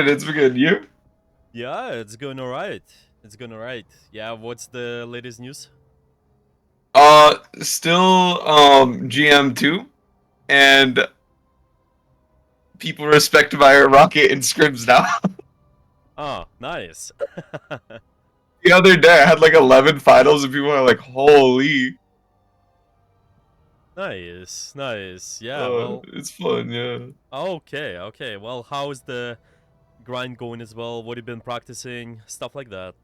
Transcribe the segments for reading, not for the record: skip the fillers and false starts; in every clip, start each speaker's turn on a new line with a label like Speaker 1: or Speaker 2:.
Speaker 1: It's been good. You?
Speaker 2: Yeah, it's going alright. It's going alright. Yeah, what's the latest news?
Speaker 1: Still GM2 and people respect my rocket and scrims now.
Speaker 2: Oh, nice.
Speaker 1: The other day I had like 11 finals and people are like, "Holy."
Speaker 2: Nice, nice. Yeah, well,
Speaker 1: It's fun, yeah.
Speaker 2: okay. Well, how's the grind going as well? What have you been practicing? Stuff like that.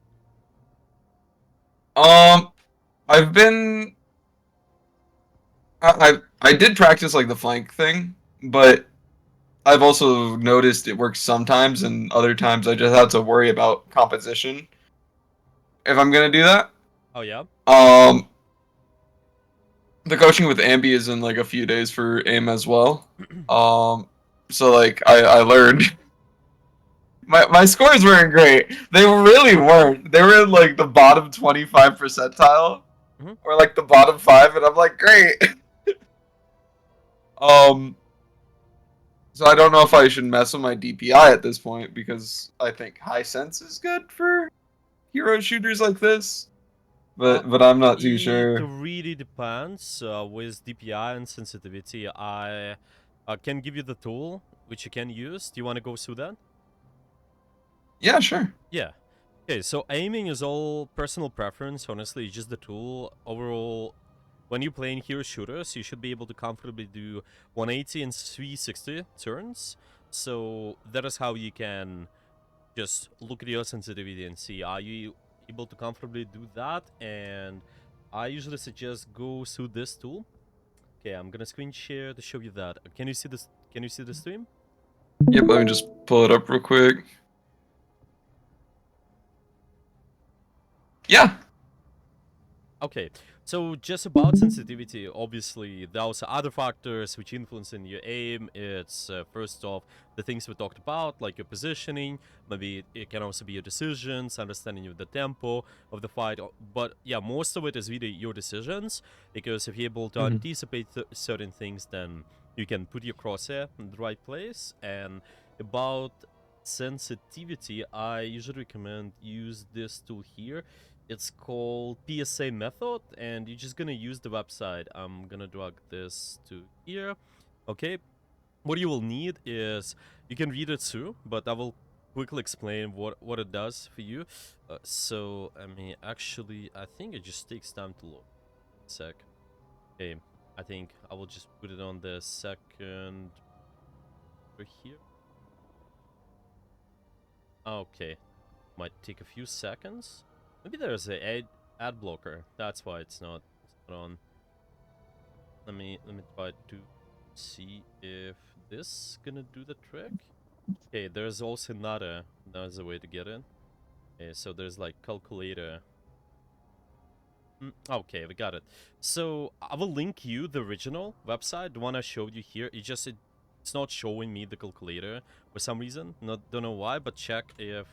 Speaker 1: Um I've been I did practice like the flank thing, but I've also noticed it works sometimes and other times I just have to worry about composition if I'm gonna do that.
Speaker 2: Oh, yeah?
Speaker 1: Um the coaching with Ambi is in like a few days for AIM as well. Um, so like I learned my scores weren't great. They really weren't. They were in like the bottom 25 percentile
Speaker 2: hmm
Speaker 1: or like the bottom five, and I'm like great. um, so I don't know if I should mess with my DPI at this point because I think high sense is good for hero shooters like this,
Speaker 2: Uh,
Speaker 1: but I'm not too
Speaker 2: it
Speaker 1: sure.
Speaker 2: really depends. With DPI and sensitivity, I can give you the tool which you can use. Do you want to go through that?
Speaker 1: Yeah, sure.
Speaker 2: Yeah. Okay, so aiming is all personal preference, honestly, it's just the tool. Overall, when you're playing hero shooters, you should be able to comfortably do 180 and 360 turns. So that is how you can just look at your sensitivity and see, are you able to comfortably do that? And I usually suggest go through this tool. Okay, I'm gonna screen share to show you that. Can you see this? Can you see the stream?
Speaker 1: Yep, let me just pull it up real quick. Yeah.
Speaker 2: Okay, so just about sensitivity, obviously, there are also other factors which influence in your aim. It's first off the things we talked about, like your positioning. Maybe it can also be your decisions, understanding of the tempo of the fight. But yeah, most of it is really your decisions, because if you're able to
Speaker 1: Mhm.
Speaker 2: anticipate certain things, then you can put your crosshair in the right place. And about sensitivity, I usually recommend use this tool here. It's called PSA method, and you're just gonna use the website. I'm gonna drag this to here. Okay, what you will need is, you can read it through, but I will quickly explain what it does for you. So I mean, actually, I think it just takes time to load. Sec. Okay, I think I will just put it on the second over here. Okay, might take a few seconds. Maybe there's a ad blocker. That's why it's not on. Let me try to see if this gonna do the trick. Okay, there's also another way to get in. Okay, so there's like calculator. Okay, we got it. So I will link you the original website, the one I showed you here. It's not showing me the calculator for some reason. Don't know why, but check if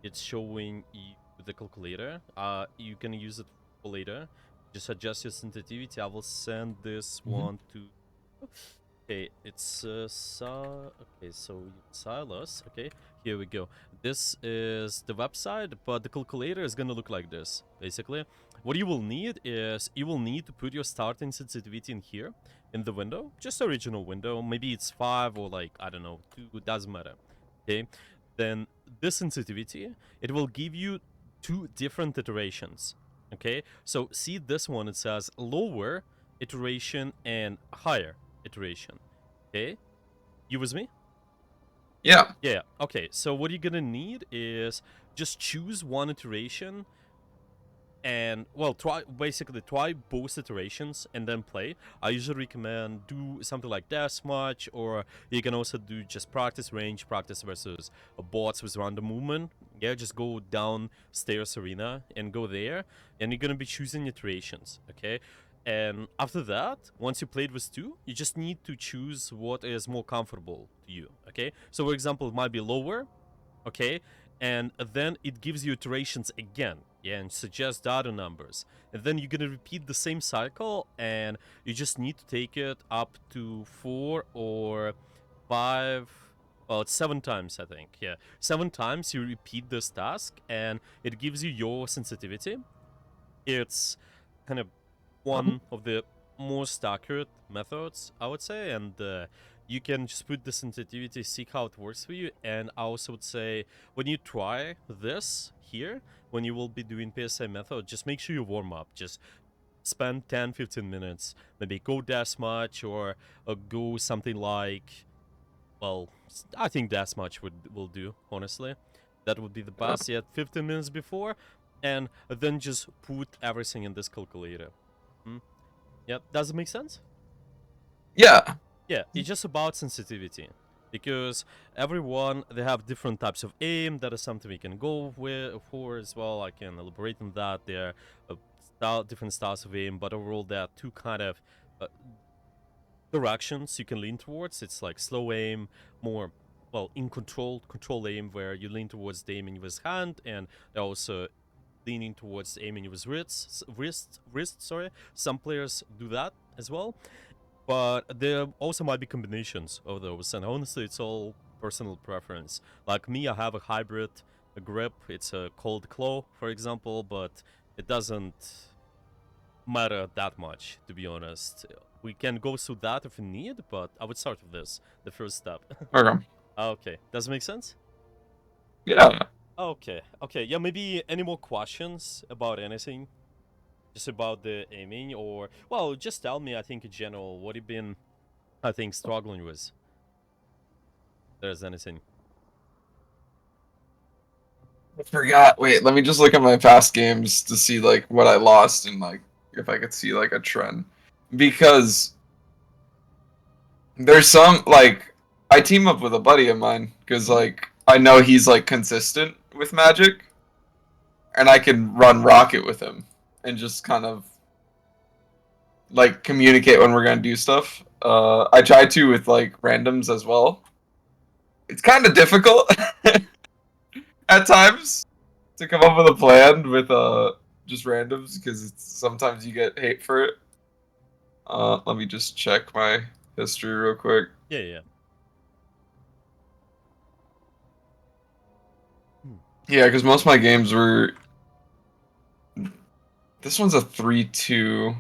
Speaker 2: it's showing you the calculator. You can use it for later. Just adjust your sensitivity. I will send this
Speaker 1: Mhm.
Speaker 2: one to. Okay, it's okay, so Silas. Okay, here we go. This is the website, but the calculator is gonna look like this, basically. What you will need is, you will need to put your starting sensitivity in here, in the window, just original window. Maybe it's 5 or like, I don't know, 2, it doesn't matter. Okay, then this sensitivity, it will give you 2 different iterations. Okay, so see this one, it says lower iteration and higher iteration. Okay, you with me?
Speaker 1: Yeah.
Speaker 2: Yeah. Okay, so what you're gonna need is just choose one iteration, and well, try both iterations and then play. I usually recommend do something like deathmatch, or you can also do just practice range, practice versus bots with random movement. Yeah, just go downstairs arena and go there, and you're gonna be choosing iterations. Okay, and after that, once you played with two, you just need to choose what is more comfortable to you. Okay, so for example, it might be lower. Okay, and then it gives you iterations again, yeah, and suggests data numbers, and then you're gonna repeat the same cycle, and you just need to take it up to 4 or 5 Well, it's 7 times, I think. Yeah, 7 times you repeat this task, and it gives you your sensitivity. It's kind of one of the most accurate methods, I would say, and you can just put the sensitivity, see how it works for you. And I also would say, when you try this here, when you will be doing PSA method, just make sure you warm up. Just spend 10-15 minutes, maybe go dash much, or go something like, well, I think dash much will do, honestly. That would be the best. Yet 15 minutes before, and then just put everything in this calculator. Yeah, does it make sense?
Speaker 1: Yeah.
Speaker 2: Yeah, it's just about sensitivity, because everyone, they have different types of aim. That is something we can go with for as well. I can elaborate on that. There are different styles of aim, but overall there are two kind of uh, directions you can lean towards. It's like slow aim, more, well, in control aim, where you lean towards the aiming with his hand, and also leaning towards aiming with wrist. Sorry, some players do that as well, but there also might be combinations of those, and honestly, it's all personal preference. Like me, I have a hybrid grip. It's a cold claw, for example, but it doesn't matter that much, to be honest. We can go through that if we need, but I would start with this, the first step.
Speaker 1: Okay.
Speaker 2: Okay, does it make sense?
Speaker 1: Yeah.
Speaker 2: Okay, yeah, maybe any more questions about anything? Just about the aiming, or, well, just tell me, I think, in general, what you've been, I think, struggling with. If there's anything.
Speaker 1: I forgot. Wait, let me just look at my past games to see like what I lost and like if I could see like a trend. Because there's some like I team up with a buddy of mine because like I know he's like consistent with Magic, and I can run Rocket with him and just kind of like communicate when we're gonna do stuff. I try to with like randoms as well. It's kind of difficult at times to come up with a plan with just randoms because sometimes you get hate for it. Let me just check my history real quick.
Speaker 2: Yeah.
Speaker 1: Yeah, because most of my games were. This one's a 3-2,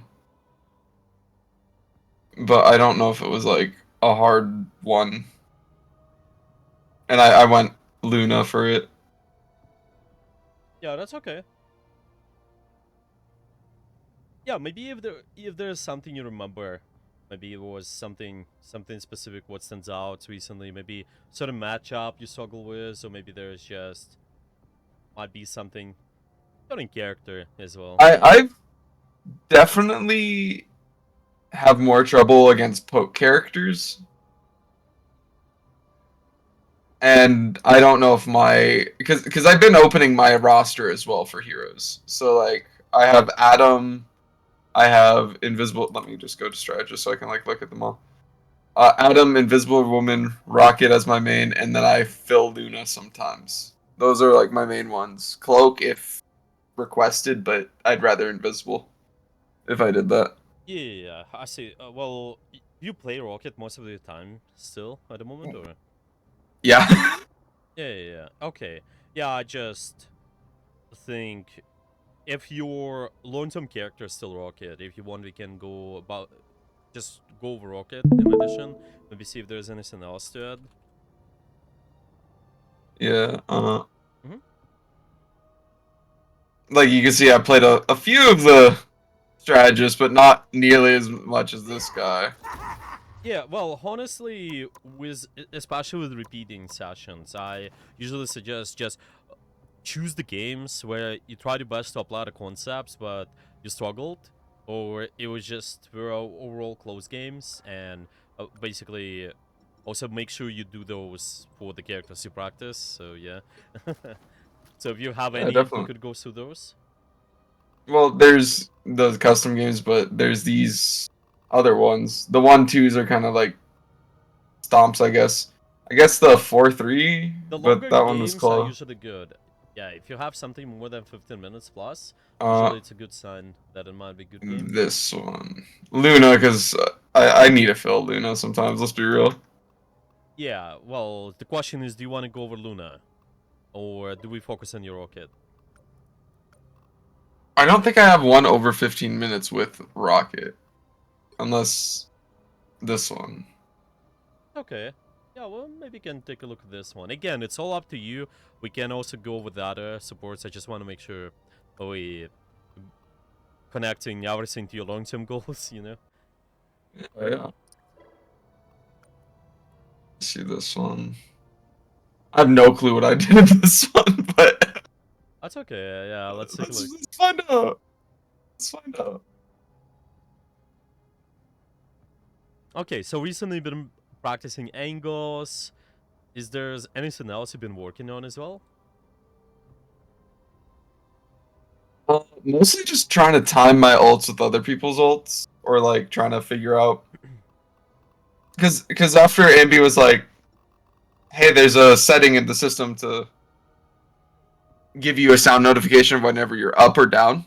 Speaker 1: but I don't know if it was like a hard one. And I went Luna for it.
Speaker 2: Yeah, that's okay. Yeah, maybe if there's something you remember, maybe it was something specific what stands out recently, maybe certain matchup you struggle with, or maybe there's just might be something certain character as well.
Speaker 1: I definitely have more trouble against poke characters. And I don't know if my because I've been opening my roster as well for heroes. So like I have Adam, I have Invisible. Let me just go to strategist so I can like look at them all. Adam, Invisible Woman, Rocket as my main, and then I fill Luna sometimes. Those are like my main ones. Cloak if requested, but I'd rather Invisible if I did that.
Speaker 2: Yeah, I see. Well, you play Rocket most of the time still at the moment, or?
Speaker 1: Yeah.
Speaker 2: Yeah. Okay. Yeah, I just think if your long-term character is still Rocket, if you want, we can go about just go over Rocket in addition. Maybe see if there's anything else to add.
Speaker 1: Yeah.
Speaker 2: Mhm.
Speaker 1: Like you can see, I played a few of the strategists, but not nearly as much as this guy.
Speaker 2: Yeah, well, honestly, especially with repeating sessions, I usually suggest just choose the games where you try your best to apply the concepts, but you struggled, or it was just were overall close games, and basically also make sure you do those for the characters you practice. So yeah. So if you have
Speaker 1: Yeah,
Speaker 2: any, we
Speaker 1: definitely.
Speaker 2: could go through those.
Speaker 1: Well, there's those custom games, but there's these other ones. The 1-2s are kind of like stomps, I guess. I guess the 4-3,
Speaker 2: The
Speaker 1: but
Speaker 2: longer
Speaker 1: that one was
Speaker 2: games are
Speaker 1: close.
Speaker 2: usually good. Yeah, if you have something more than 15 minutes plus,
Speaker 1: Uh,
Speaker 2: usually it's a good sign that it might be a good game.
Speaker 1: this one, Luna, because I need to fill Luna sometimes. Let's be real.
Speaker 2: Yeah, well, the question is, do you want to go over Luna? Or do we focus on your rocket?
Speaker 1: I don't think I have one over 15 minutes with Rocket, unless this one.
Speaker 2: Okay. Yeah, well, maybe we can take a look at this one. Again, it's all up to you. We can also go with other supports. I just want to make sure we connecting everything to your long-term goals, you know?
Speaker 1: Oh, yeah. See this one. I have no clue what I did in this one, but
Speaker 2: That's okay. Yeah, let's take a look.
Speaker 1: let's find out. Let's find out.
Speaker 2: Okay, so recently been practicing angles. Is there anything else you've been working on as well?
Speaker 1: Mostly just trying to time my ults with other people's ults, or like trying to figure out because after Ambi was like, "Hey, there's a setting in the system to give you a sound notification whenever you're up or down."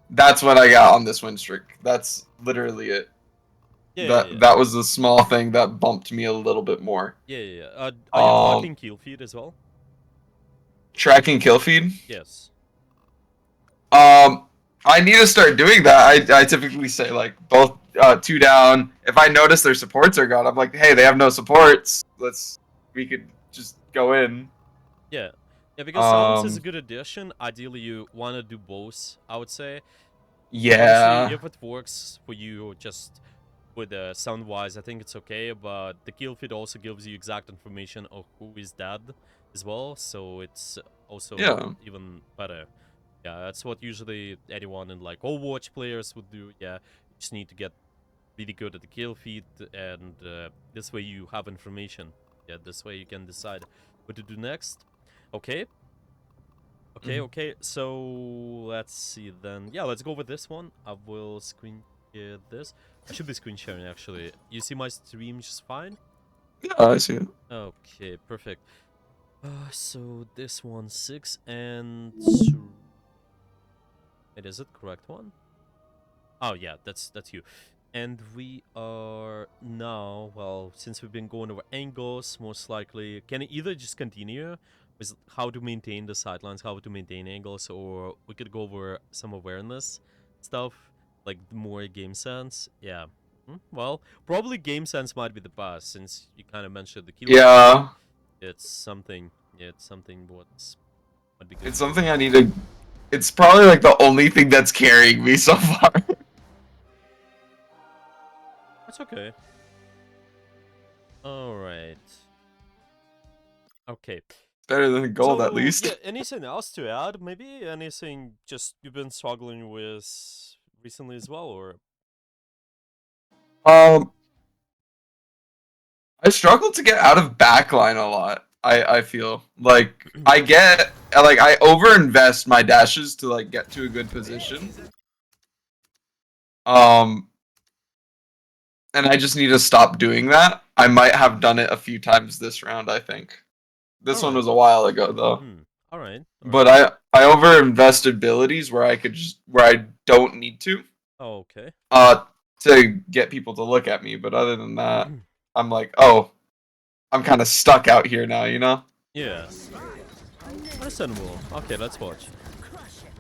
Speaker 1: That's what I got on this win streak. That's literally it.
Speaker 2: Yeah, yeah, yeah.
Speaker 1: That was a small thing that bumped me a little bit more.
Speaker 2: Yeah, yeah, yeah. Are you tracking kill feed as well?
Speaker 1: Tracking kill feed.
Speaker 2: Yes.
Speaker 1: I need to start doing that. I typically say like both two down. If I notice their supports are gone, I'm like, hey, they have no supports. We could just go in.
Speaker 2: Yeah. Yeah, because silence is a
Speaker 1: Um,
Speaker 2: good addition. Ideally, you want to do both, I would say. Honestly,
Speaker 1: yeah,
Speaker 2: if it works for you just with sound-wise, I think it's okay, but the kill feed also gives you exact information of who is dead as well, so it's also
Speaker 1: yeah,
Speaker 2: even better. Yeah, that's what usually anyone in like Overwatch players would do. Yeah, you just need to get really good at the kill feed, and this way you have information. Yeah, this way you can decide what to do next. Okay. Okay,
Speaker 1: Mhm.
Speaker 2: okay, so let's see then. Yeah, let's go with this one. I will screen share this. I should be screen sharing actually. You see my stream just fine?
Speaker 1: yeah. I see it.
Speaker 2: Okay, perfect. So this one 6 and wait, is it correct one? Oh yeah, that's you. And we are now, well, since we've been going over angles, most likely can either just continue with how to maintain the sidelines, how to maintain angles, or we could go over some awareness stuff, like more game sense. Yeah. Well, probably game sense might be the best since you kind of mentioned the kill feed.
Speaker 1: Yeah,
Speaker 2: It's something. Yeah, it's something what's might be good
Speaker 1: it's
Speaker 2: to do.
Speaker 1: something I need to. It's probably like the only thing that's carrying me so far.
Speaker 2: That's okay. All right. Okay.
Speaker 1: Better than gold, at
Speaker 2: So, yeah,
Speaker 1: least.
Speaker 2: anything else to add? Maybe anything just you've been struggling with recently as well, or
Speaker 1: Um, I struggle to get out of backline a lot. I feel like I overinvest my dashes to like get to a good position. Um, and I just need to stop doing that. I might have done it a few times this round, I think.
Speaker 2: all
Speaker 1: This one
Speaker 2: right.
Speaker 1: was a while ago though.
Speaker 2: All right. All
Speaker 1: But
Speaker 2: right.
Speaker 1: I overinvest abilities where I don't need to
Speaker 2: Oh, okay.
Speaker 1: uh to get people to look at me, but other than that, I'm like, "Oh, I'm kind of stuck out here now, you know?"
Speaker 2: Yeah. Understandable. Okay, let's watch.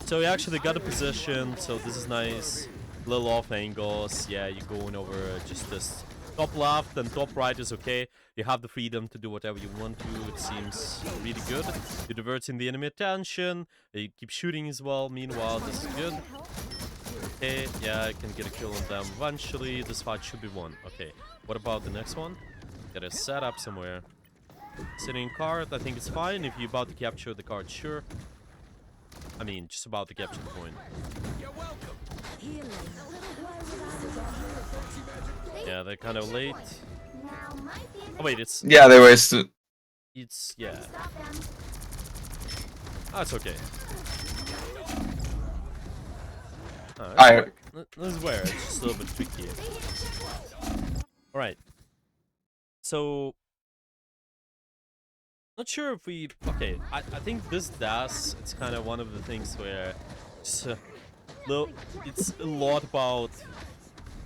Speaker 2: So we actually got a position, so this is nice. Little off angles. Yeah, you're going over just this top left and top right is okay. You have the freedom to do whatever you want to. It seems really good. You're diverting the enemy attention. You keep shooting as well. Meanwhile, this is good. Okay, yeah, I can get a kill on them eventually. This fight should be won. Okay, what about the next one? Get a setup somewhere. Sitting card, I think it's fine. If you're about to capture the card, sure. I mean, just about to capture the point. Yeah, they're kind of late. Oh wait,
Speaker 1: Yeah, they wasted.
Speaker 2: yeah. Oh, it's okay. Oh,
Speaker 1: I
Speaker 2: this is where it's just a little bit tricky. All right. So, not sure if we. Okay, I think this DAS. It's kind of one of the things where it's it's a lot about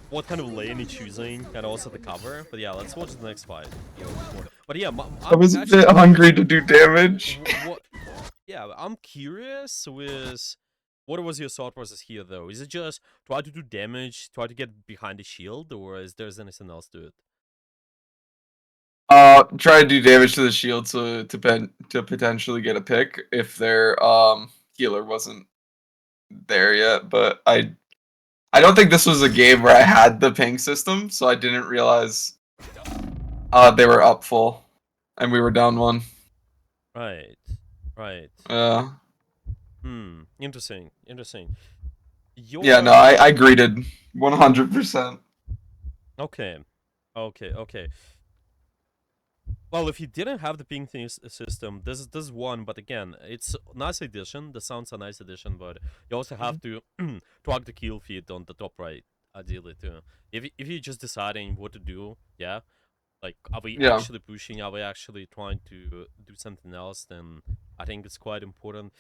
Speaker 2: what kind of lane you're choosing and also the cover. But yeah, let's watch the next fight a little bit more. But yeah,
Speaker 1: I
Speaker 2: I'm
Speaker 1: was a
Speaker 2: actually
Speaker 1: bit hungry to do damage.
Speaker 2: what? Yeah, I'm curious with what was your thought process here though? Is it just try to do damage, try to get behind the shield, or is there anything else to it?
Speaker 1: Try to do damage to the shield to potentially get a pick if their healer wasn't there yet. But I don't think this was a game where I had the ping system, so I didn't realize they were up full and we were down one.
Speaker 2: Right, right.
Speaker 1: Uh,
Speaker 2: Interesting, interesting.
Speaker 1: yeah, no,
Speaker 2: Your
Speaker 1: I greeted 100%.
Speaker 2: okay, okay. Well, if you didn't have the ping system, this is one. But again, it's a nice addition. The sounds a nice addition, but you also have to track the kill feed on the top right, ideally too. If you're just deciding what to do, yeah, like are we
Speaker 1: Yeah.
Speaker 2: actually pushing? Are we actually trying to do something else? Then I think it's quite important.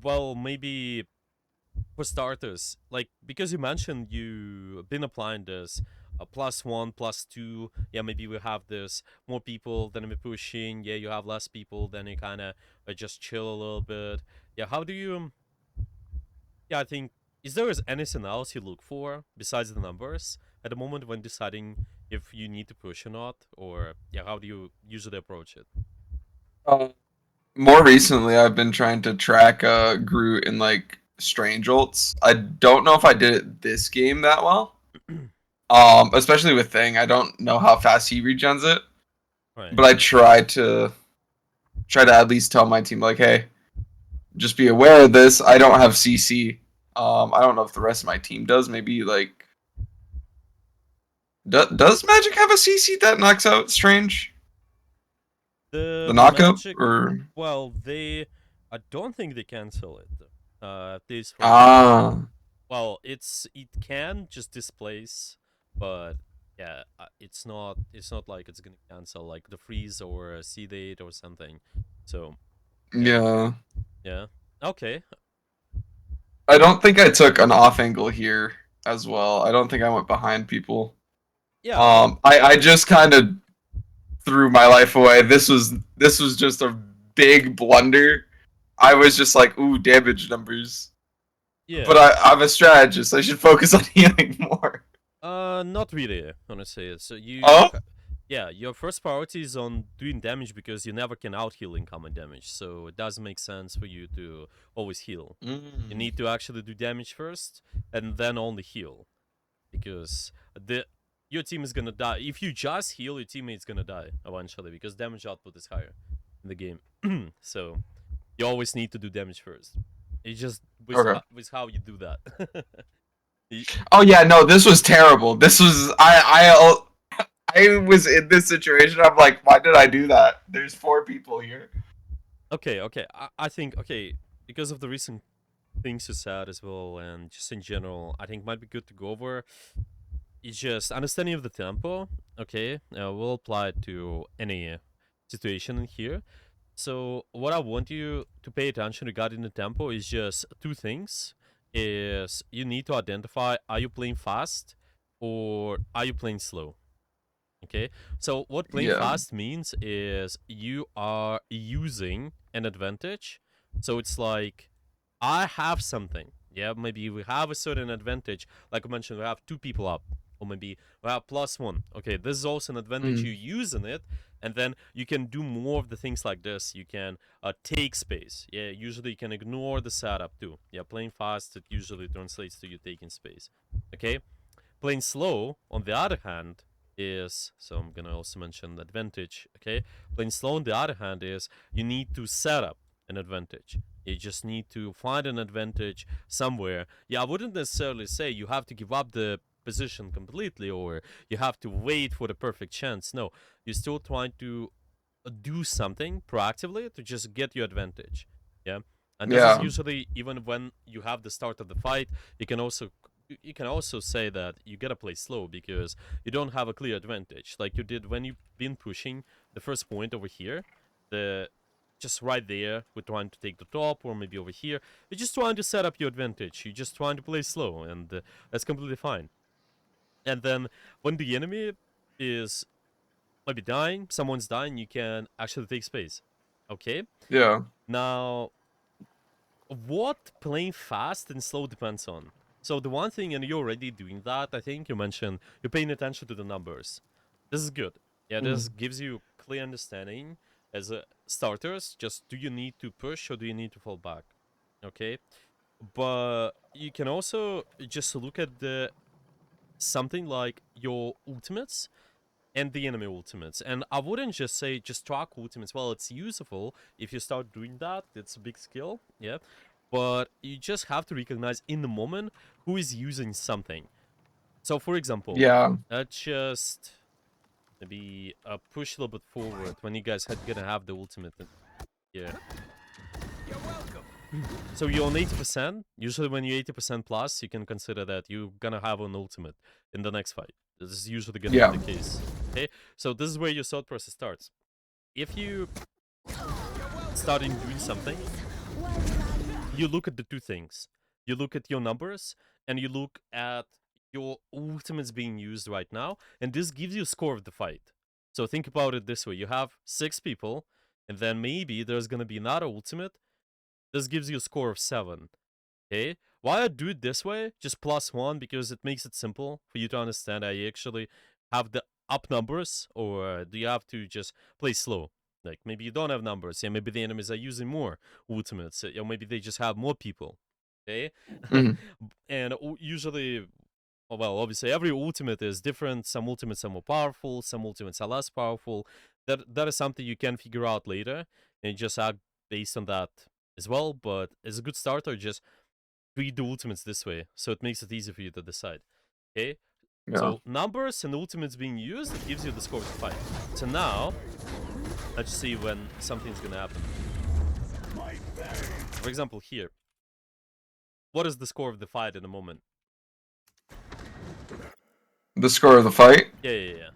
Speaker 2: Well, maybe for starters, like because you mentioned you've been applying this +1, +2. Yeah, maybe we have this more people, then we're pushing. Yeah, you have less people, then you kind of just chill a little bit. Yeah, how do you? Yeah, I think is there is anything else you look for besides the numbers at the moment when deciding if you need to push or not, or yeah, how do you usually approach it?
Speaker 1: Uh, More recently, I've been trying to track Groot in like strange ults. I don't know if I did it this game that well. Especially with Thing, I don't know how fast he regens it,
Speaker 2: Right.
Speaker 1: but I try to at least tell my team like, hey, just be aware of this. I don't have CC. I don't know if the rest of my team does. Maybe like, does Magic have a CC that knocks out Strange? The
Speaker 2: The
Speaker 1: knockup
Speaker 2: magic,
Speaker 1: or
Speaker 2: well, they, I don't think they cancel it. At least from,
Speaker 1: ah
Speaker 2: well, it can just displace, but yeah, it's not like it's gonna cancel like the freeze or a C date or something. So yeah,
Speaker 1: yeah.
Speaker 2: yeah, okay,
Speaker 1: I don't think I took an off angle here as well. I don't think I went behind people.
Speaker 2: yeah. I mean,
Speaker 1: I just kind of threw my life away. This was just a big blunder. I was just like, ooh, damage numbers. But
Speaker 2: yeah.
Speaker 1: I'm a strategist. I should focus on healing more.
Speaker 2: Not really, honestly. So
Speaker 1: Oh?
Speaker 2: yeah, your first priority is on doing damage because you never can out heal incoming damage. So it does make sense for you to always heal. You
Speaker 1: Mm.
Speaker 2: need to actually do damage first and then only heal because the your team is gonna die. If you just heal, your teammate's gonna die eventually because damage output is higher in the game. So you always need to do damage first. It's just
Speaker 1: Okay.
Speaker 2: with how you do that. Y-
Speaker 1: Oh yeah, no, this was terrible. This was I was in this situation. I'm like, why did I do that? There's four people here.
Speaker 2: okay. I think okay because of the recent things you said as well, and just in general, I think might be good to go over. It's just understanding of the tempo. Okay, we'll apply it to any situation in here. So what I want you to pay attention regarding the tempo is just two things. Is you need to identify are you playing fast or are you playing slow? Okay, so what playing
Speaker 1: Yeah.
Speaker 2: fast means is you are using an advantage. So it's like I have something. Yeah, maybe we have a certain advantage. Like I mentioned, we have two people up, or maybe we have +1. Okay, this is also an advantage. You
Speaker 1: Mm.
Speaker 2: use in it, and then you can do more of the things like this. You can take space. Yeah, usually you can ignore the setup too. Yeah, playing fast it usually translates to you taking space. Okay, playing slow, on the other hand, is so I'm gonna also mention the advantage. Okay, playing slow on the other hand is you need to set up an advantage. You just need to find an advantage somewhere. Yeah, I wouldn't necessarily say you have to give up the position completely or you have to wait for the perfect chance. No, you're still trying to do something proactively to just get your advantage. Yeah. And this is
Speaker 1: Yeah.
Speaker 2: usually even when you have the start of the fight, you can also say that you gotta play slow because you don't have a clear advantage like you did when you've been pushing the first point over here. The just right there, we're trying to take the top, or maybe over here. You're just trying to set up your advantage. You're just trying to play slow, and that's completely fine. And then when the enemy is maybe dying, someone's dying, you can actually take space. Okay?
Speaker 1: Yeah.
Speaker 2: Now, what playing fast and slow depends on. So the one thing, and you're already doing that, I think you mentioned you're paying attention to the numbers. This is good. Yeah, this
Speaker 1: Mhm.
Speaker 2: gives you clear understanding as a starters. Just do you need to push or do you need to fall back? Okay, but you can also just look at the something like your ultimates and the enemy ultimates. And I wouldn't just say just track ultimates. Well, it's useful if you start doing that. It's a big skill, yeah. But you just have to recognize in the moment who is using something. So, for example,
Speaker 1: Yeah.
Speaker 2: let's just maybe push a little bit forward when you guys had gonna have the ultimate. Yeah. So you're on 80%. Usually, when you're 80% plus, you can consider that you're gonna have an ultimate in the next fight. This is usually gonna be
Speaker 1: Yeah.
Speaker 2: the case. Okay, so this is where your thought process starts. If you starting doing something, you look at the two things. You look at your numbers and you look at your ultimates being used right now, and this gives you a score of the fight. So think about it this way: you have 6 people, and then maybe there's gonna be another ultimate. This gives you a score of 7. Okay. Why I do it this way, just +1, because it makes it simple for you to understand. I actually have the up numbers, or do you have to just play slow? Like maybe you don't have numbers, yeah. Maybe the enemies are using more ultimates, or maybe they just have more people. Okay,
Speaker 1: Mhm.
Speaker 2: and usually, well, obviously every ultimate is different. Some ultimates are more powerful, some ultimates are less powerful. That is something you can figure out later, and just act based on that as well. But as a good starter, just read the ultimates this way, so it makes it easy for you to decide. Okay,
Speaker 1: Yeah.
Speaker 2: so numbers and ultimates being used, it gives you the score of the fight. So now, let's see when something's gonna happen. For example, here, what is the score of the fight in a moment?
Speaker 1: The score of the fight.
Speaker 2: Yeah.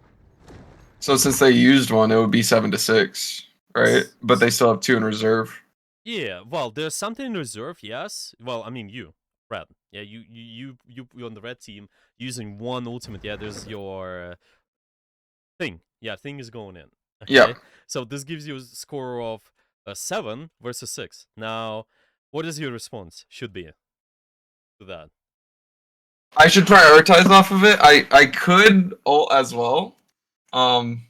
Speaker 1: So since they used one, it would be 7-6, right? But they still have 2 in reserve.
Speaker 2: Yeah, well, there's something in reserve, yes. Well, I mean, you, Red. Yeah, you're on the red team using one ultimate. Yeah, there's your thing. Yeah, thing is going in.
Speaker 1: Yeah.
Speaker 2: Okay, so this gives you a score of 7 versus 6. Now, what is your response? Should be to that.
Speaker 1: I should prioritize off of it. I could ult as well. Um,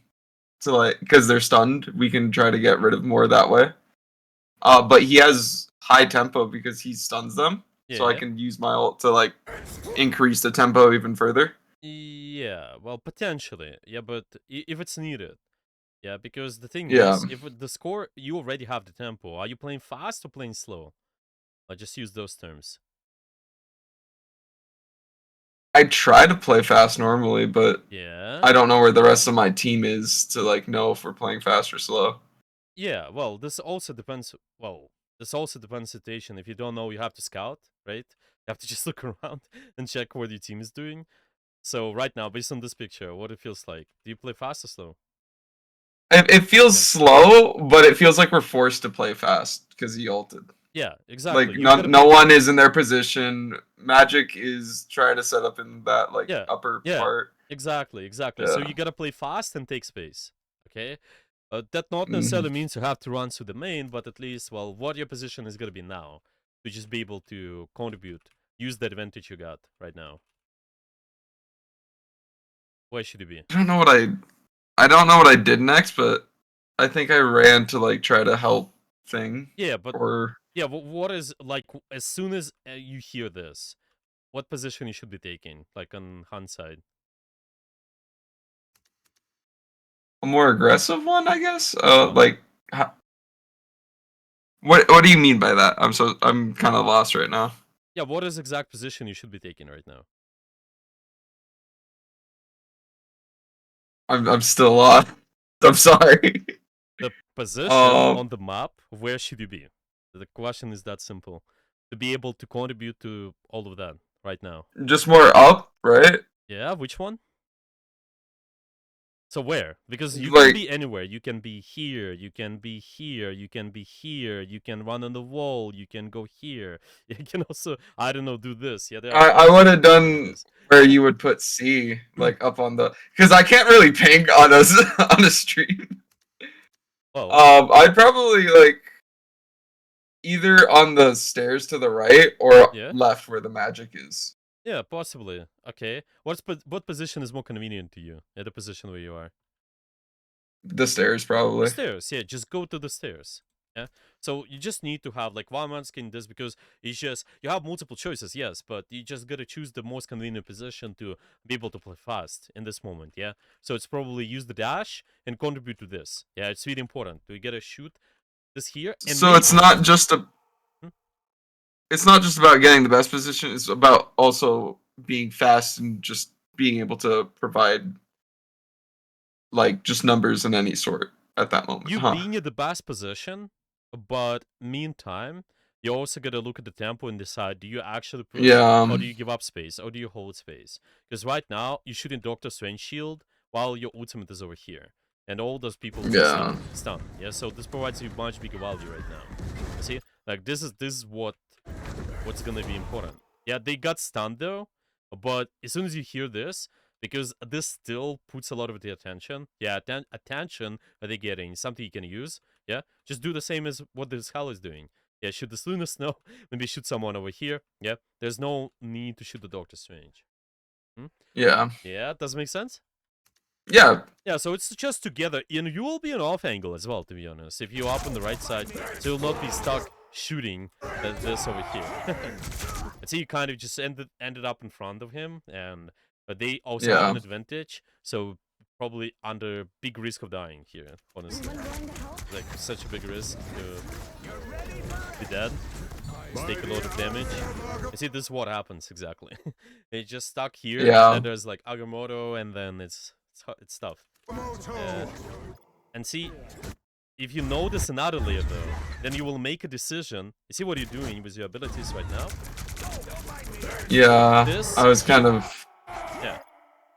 Speaker 1: to like because they're stunned, we can try to get rid of more that way. But he has high tempo because he stuns them, so I
Speaker 2: Yeah.
Speaker 1: can use my ult to like increase the tempo even further.
Speaker 2: Yeah, well, potentially. Yeah, but if it's needed. Yeah, because the thing
Speaker 1: Yeah.
Speaker 2: is, if the score, you already have the tempo. Are you playing fast or playing slow? I just use those terms.
Speaker 1: I try to play fast normally, but
Speaker 2: Yeah.
Speaker 1: I don't know where the rest of my team is to like know if we're playing fast or slow.
Speaker 2: Yeah, well, this also depends. Well, this also depends situation. If you don't know, you have to scout, right? You have to just look around and check what your team is doing. So right now, based on this picture, what it feels like? Do you play fast or slow?
Speaker 1: It feels
Speaker 2: Yeah,
Speaker 1: slow, but it feels like we're forced to play fast because he ulted.
Speaker 2: yeah, exactly.
Speaker 1: Like
Speaker 2: You gotta
Speaker 1: no
Speaker 2: play.
Speaker 1: one is in their position. Magic is trying to set up in that like
Speaker 2: Yeah,
Speaker 1: upper
Speaker 2: yeah,
Speaker 1: part.
Speaker 2: exactly. So
Speaker 1: Yeah.
Speaker 2: you gotta play fast and take space. Okay. That not
Speaker 1: Hmm.
Speaker 2: necessarily means you have to run to the main, but at least, well, what your position is gonna be now to just be able to contribute, use the advantage you got right now. Where should it be?
Speaker 1: I don't know what I don't know what I did next, but I think I ran to like try to help thing
Speaker 2: Yeah, but
Speaker 1: or
Speaker 2: yeah, what is like as soon as you hear this, what position you should be taking, like on Han's side?
Speaker 1: a more aggressive one, I guess.
Speaker 2: Uh-huh.
Speaker 1: Like what do you mean by that? I'm kind of lost right now.
Speaker 2: Yeah, what is exact position you should be taking right now?
Speaker 1: I'm still lost. I'm sorry.
Speaker 2: The position
Speaker 1: um,
Speaker 2: on the map, where should you be? The question is that simple. To be able to contribute to all of that right now.
Speaker 1: just more up, right?
Speaker 2: Yeah, which one? So where? Because you can
Speaker 1: Like,
Speaker 2: be anywhere. You can be here. You can be here. You can be here. You can run on the wall. You can go here. You can also, I don't know, do this. Yeah, there are
Speaker 1: I
Speaker 2: tons
Speaker 1: would
Speaker 2: of
Speaker 1: have
Speaker 2: ways to do
Speaker 1: done
Speaker 2: this.
Speaker 1: where you would put C like up on the, because I can't really ping on a on a stream.
Speaker 2: Well,
Speaker 1: I'd probably like either on the stairs to the right or
Speaker 2: yeah,
Speaker 1: left where the magic is.
Speaker 2: yeah, possibly. Okay, what position is more convenient to you? At the position where you are.
Speaker 1: The stairs,
Speaker 2: The
Speaker 1: probably.
Speaker 2: stairs, yeah, just go to the stairs. Yeah. So you just need to have like one man skin this because it's just you have multiple choices, yes, but you just gotta choose the most convenient position to be able to play fast in this moment, yeah. So it's probably use the dash and contribute to this. Yeah, it's really important. You gotta shoot this here and
Speaker 1: So it's not just a.
Speaker 2: Hmm?
Speaker 1: It's not just about getting the best position. It's about also being fast and just being able to provide like just numbers in any sort at that moment,
Speaker 2: You
Speaker 1: huh?
Speaker 2: being in the best position, but meantime, you also gotta look at the tempo and decide: do you actually push,
Speaker 1: Yeah.
Speaker 2: or do you give up space, or do you hold space? Because right now you're shooting Doctor Strange shield while your ultimate is over here, and all those people just
Speaker 1: Yeah.
Speaker 2: need stun. Yeah, so this provides you much bigger value right now. You see, like this is what's gonna be important. Yeah, they got stunned though, but as soon as you hear this, because this still puts a lot of the attention. Yeah, attention that they're getting, something you can use. Yeah, just do the same as what this hell is doing. Yeah, shoot the Luna Snow, maybe shoot someone over here. Yeah, there's no need to shoot the Doctor Strange. Hmm?
Speaker 1: Yeah.
Speaker 2: Yeah, does it make sense?
Speaker 1: Yeah.
Speaker 2: Yeah, so it's just together, and you will be an off angle as well, to be honest, if you're up on the right side, so you'll not be stuck shooting this over here. And so you kind of just ended up in front of him, and but they also have
Speaker 1: Yeah.
Speaker 2: an advantage, so probably under big risk of dying here, honestly. Like such a big risk to be dead. Just take a lot of damage. You see, this is what happens exactly. They just stuck here, and
Speaker 1: Yeah.
Speaker 2: then there's like Agamotto, and then it's tough. And see, if you notice another layer though, then you will make a decision. You see what you're doing with your abilities right now?
Speaker 1: Yeah.
Speaker 2: This
Speaker 1: I was kind
Speaker 2: here,
Speaker 1: of.
Speaker 2: yeah.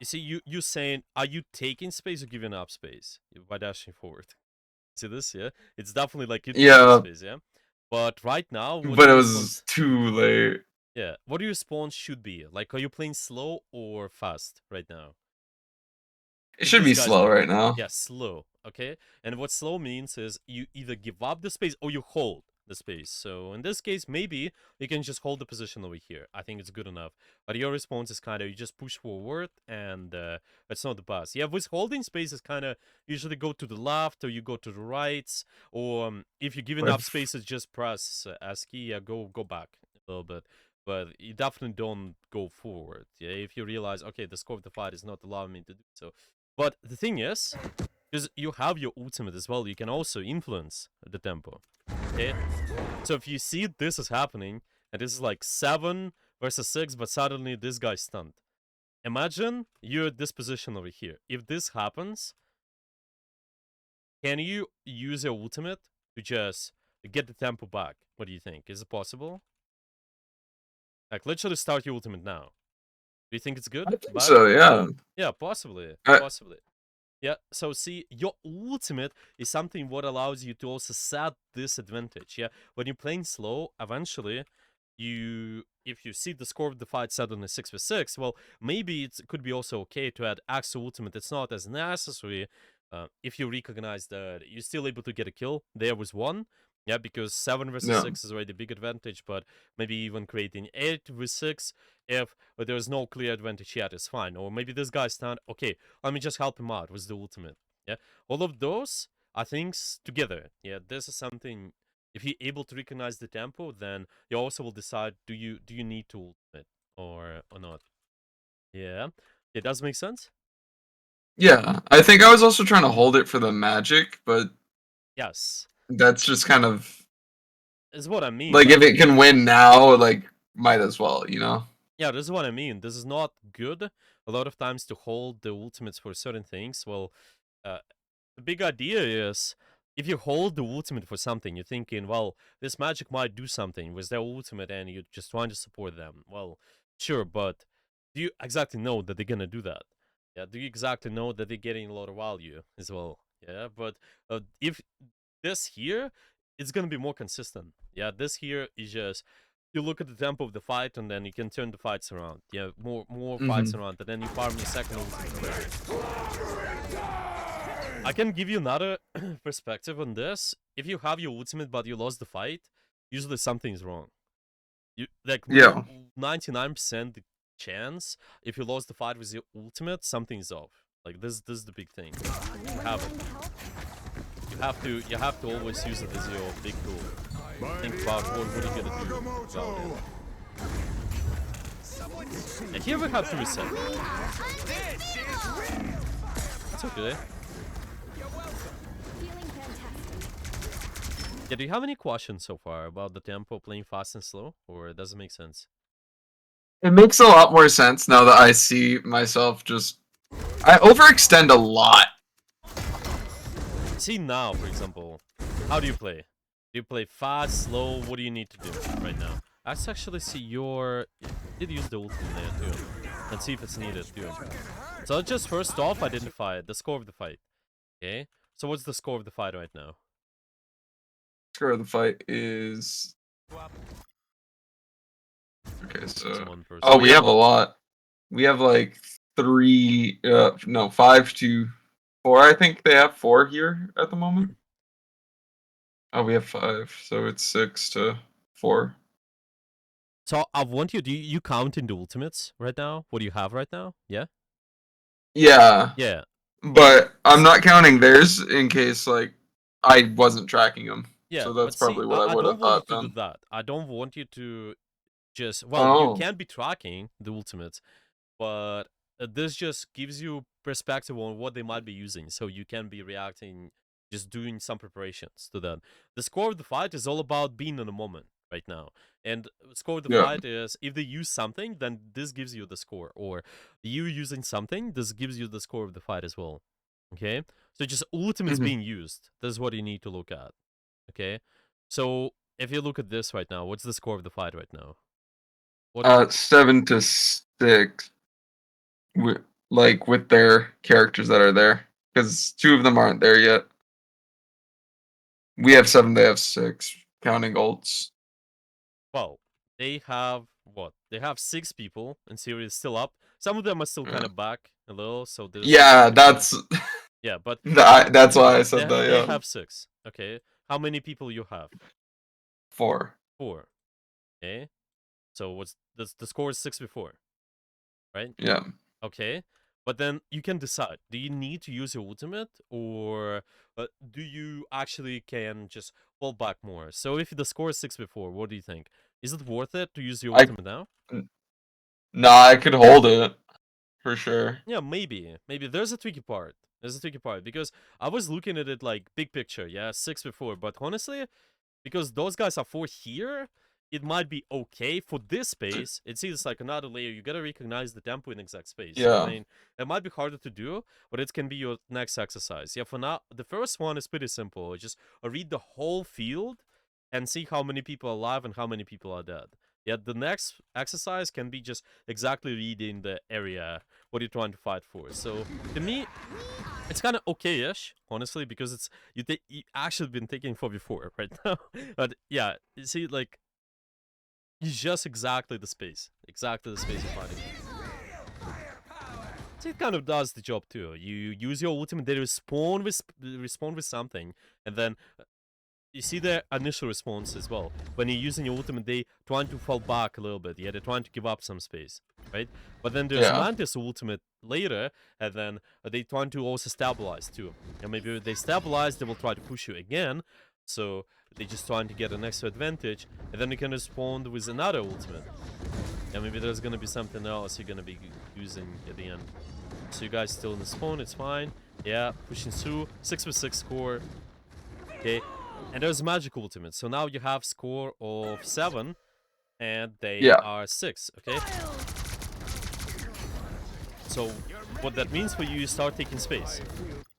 Speaker 2: You see, you saying, are you taking space or giving up space by dashing forward? See this, yeah? It's definitely like you're taking
Speaker 1: Yeah.
Speaker 2: space, yeah? But right now, what
Speaker 1: But
Speaker 2: do
Speaker 1: it
Speaker 2: you
Speaker 1: was
Speaker 2: response?
Speaker 1: too late.
Speaker 2: Yeah, what do your response should be? Like, are you playing slow or fast right now?
Speaker 1: It
Speaker 2: If
Speaker 1: should
Speaker 2: this
Speaker 1: be
Speaker 2: guy's
Speaker 1: slow
Speaker 2: coming.
Speaker 1: right now.
Speaker 2: Yeah, slow, okay? And what slow means is you either give up the space or you hold the space. So in this case, maybe you can just hold the position over here. I think it's good enough. But your response is kind of, you just push forward and it's not the best. Yeah, with holding space is kind of usually go to the left or you go to the right. Or if you're giving up
Speaker 1: With
Speaker 2: spaces, just press S key, yeah, go back a little bit. But you definitely don't go forward. Yeah, if you realize, okay, the scope of the fight is not allowing me to do so. But the thing is, because you have your ultimate as well, you can also influence the tempo. Okay? So if you see this is happening, and this is like 7 versus 6, but suddenly this guy's stunned. Imagine you're at this position over here. If this happens, can you use your ultimate to just get the tempo back? What do you think? Is it possible? Like, literally start your ultimate now. Do you think it's
Speaker 1: I
Speaker 2: good?
Speaker 1: think
Speaker 2: Bad?
Speaker 1: so. Yeah.
Speaker 2: Yeah, possibly.
Speaker 1: I,
Speaker 2: Possibly. Yeah, so see, your ultimate is something what allows you to also set this advantage. Yeah, when you're playing slow, eventually, if you see the score of the fight set on a 6v6, well, maybe it could be also okay to add extra ultimate. It's not as necessary if you recognize that you're still able to get a kill. There was one. Yeah, because 7 versus
Speaker 1: no.
Speaker 2: 6 is already a big advantage, but maybe even creating 8 with 6, if there's no clear advantage yet, is fine. Or maybe this guy's stand, okay, let me just help him out with the ultimate. Yeah, all of those are things together. Yeah, this is something. If you're able to recognize the tempo, then you also will decide do you need to ultimate or not. Yeah, it does make sense.
Speaker 1: Yeah. I think I was also trying to hold it for the magic, but
Speaker 2: Yes,
Speaker 1: that's just kind of
Speaker 2: is what I mean.
Speaker 1: like if
Speaker 2: Like,
Speaker 1: it can win now, like might as well, you know?
Speaker 2: yeah, this is what I mean. This is not good a lot of times to hold the ultimates for certain things. Well, uh, the big idea is if you hold the ultimate for something, you're thinking, well, this magic might do something with their ultimate and you're just trying to support them. Well, sure, but do you exactly know that they're gonna do that? Yeah, do you exactly know that they're getting a lot of value as well? Yeah, but if this here, it's gonna be more consistent. Yeah, this here is just you look at the tempo of the fight and then you can turn the fights around. Yeah, more fights
Speaker 1: Mm-hmm.
Speaker 2: around, and then you farm your second ultimate. I can give you another perspective on this. If you have your ultimate but you lost the fight, usually something's wrong. You like
Speaker 1: Yeah.
Speaker 2: 99% chance if you lost the fight with your ultimate, something's off. Like this is the big thing. You have it. You have to always use it as your big tool. Think about what are you gonna do about it. And here we have to reset. It's okay. Yeah, do you have any questions so far about the tempo playing fast and slow, or does it make sense?
Speaker 1: It makes a lot more sense now that I see myself just. I overextend a lot.
Speaker 2: See now, for example, how do you play? Do you play fast, slow? What do you need to do right now? Let's actually see your. You did use the ultimate there too. Let's see if it's needed too. So let's just first off identify the score of the fight. Okay. So what's the score of the fight right now?
Speaker 1: Score of the fight is. Okay,
Speaker 2: It's
Speaker 1: so.
Speaker 2: one person.
Speaker 1: Oh, we have a lot. We have like 3. No, 5 to 4. I think they have 4 here at the moment. Oh, we have 5, so it's 6 to 4.
Speaker 2: So I want you. Do you count in the ultimates right now? What do you have right now? Yeah.
Speaker 1: Yeah,
Speaker 2: Yeah.
Speaker 1: but I'm not counting theirs in case like I wasn't tracking them.
Speaker 2: Yeah.
Speaker 1: So that's
Speaker 2: But see,
Speaker 1: probably what I
Speaker 2: I
Speaker 1: would
Speaker 2: don't
Speaker 1: have
Speaker 2: want you
Speaker 1: thought
Speaker 2: to do
Speaker 1: then.
Speaker 2: that. I don't want you to just. Well, you
Speaker 1: Oh,
Speaker 2: can be tracking the ultimates, but this just gives you perspective on what they might be using, so you can be reacting, just doing some preparations to that. The score of the fight is all about being in the moment right now, and score of the
Speaker 1: yeah.
Speaker 2: fight is if they use something, then this gives you the score, or you using something, this gives you the score of the fight as well. Okay, so just ultimates
Speaker 1: Hmm.
Speaker 2: being used. This is what you need to look at. Okay, so if you look at this right now, what's the score of the fight right now? What
Speaker 1: 7 to 6. With, like with their characters that are there, because 2 of them aren't there yet. We have 7, they have 6, counting ults.
Speaker 2: Well, they have what? They have 6 people, and Syria is still up. Some of them are still kind
Speaker 1: Yeah,
Speaker 2: of back a little, so there's some
Speaker 1: yeah,
Speaker 2: competition.
Speaker 1: that's
Speaker 2: Yeah, but
Speaker 1: that's why I said that.
Speaker 2: they
Speaker 1: Yeah,
Speaker 2: have 6. Okay, how many people you have?
Speaker 1: 4.
Speaker 2: 4. Okay, so what's the score is 6 before, right?
Speaker 1: Yeah.
Speaker 2: Okay, but then you can decide: do you need to use your ultimate, or do you actually can just fall back more? So if the score is 6 before, what do you think? Is it worth it to use your
Speaker 1: I
Speaker 2: ultimate now?
Speaker 1: Nah, I could hold it for sure.
Speaker 2: Yeah, maybe there's a tricky part. There's a tricky part because I was looking at it like big picture. Yeah, 6 before, but honestly, because those guys are 4 here, it might be okay for this space. It seems like another layer. You gotta recognize the tempo in exact space. So I
Speaker 1: Yeah.
Speaker 2: mean, it might be harder to do, but it can be your next exercise. Yeah, for now, the first one is pretty simple. Just read the whole field and see how many people are alive and how many people are dead. Yeah, the next exercise can be just exactly reading the area, what you're trying to fight for. So to me, it's kind of okay-ish, honestly, because it's you actually been taking for before right now. But yeah, you see, like it's just exactly the space you're fighting. So it kind of does the job too. You use your ultimate, they respond with something, and then you see their initial response as well. When you're using your ultimate, they trying to fall back a little bit. Yeah, they're trying to give up some space, right? But then there's
Speaker 1: Yeah.
Speaker 2: Mantis ultimate later, and then they trying to also stabilize too. And maybe they stabilize, they will try to push you again. So they just trying to get an extra advantage, and then you can respond with another ultimate. Yeah, maybe there's gonna be something else you're gonna be using at the end. So you guys still in the spawn, it's fine. Yeah, pushing through, 6v6 score. Okay, and there's magic ultimate. So now you have score of 7, and they
Speaker 1: Yeah.
Speaker 2: are 6. Okay. So what that means for you, you start taking space,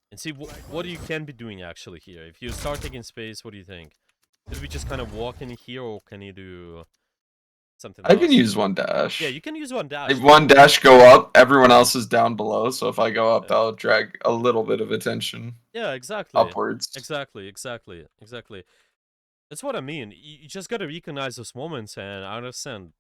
Speaker 2: and see what you can be doing actually here. If you start taking space, what do you think? Did we just kind of walk in here, or can you do? something
Speaker 1: I can
Speaker 2: else.
Speaker 1: use one dash.
Speaker 2: Yeah, you can use one dash.
Speaker 1: If one dash go up, everyone else is down below. So if I go up,
Speaker 2: Yeah.
Speaker 1: that'll drag a little bit of attention
Speaker 2: Yeah, exactly.
Speaker 1: upwards.
Speaker 2: Exactly. That's what I mean. You just gotta recognize those moments and understand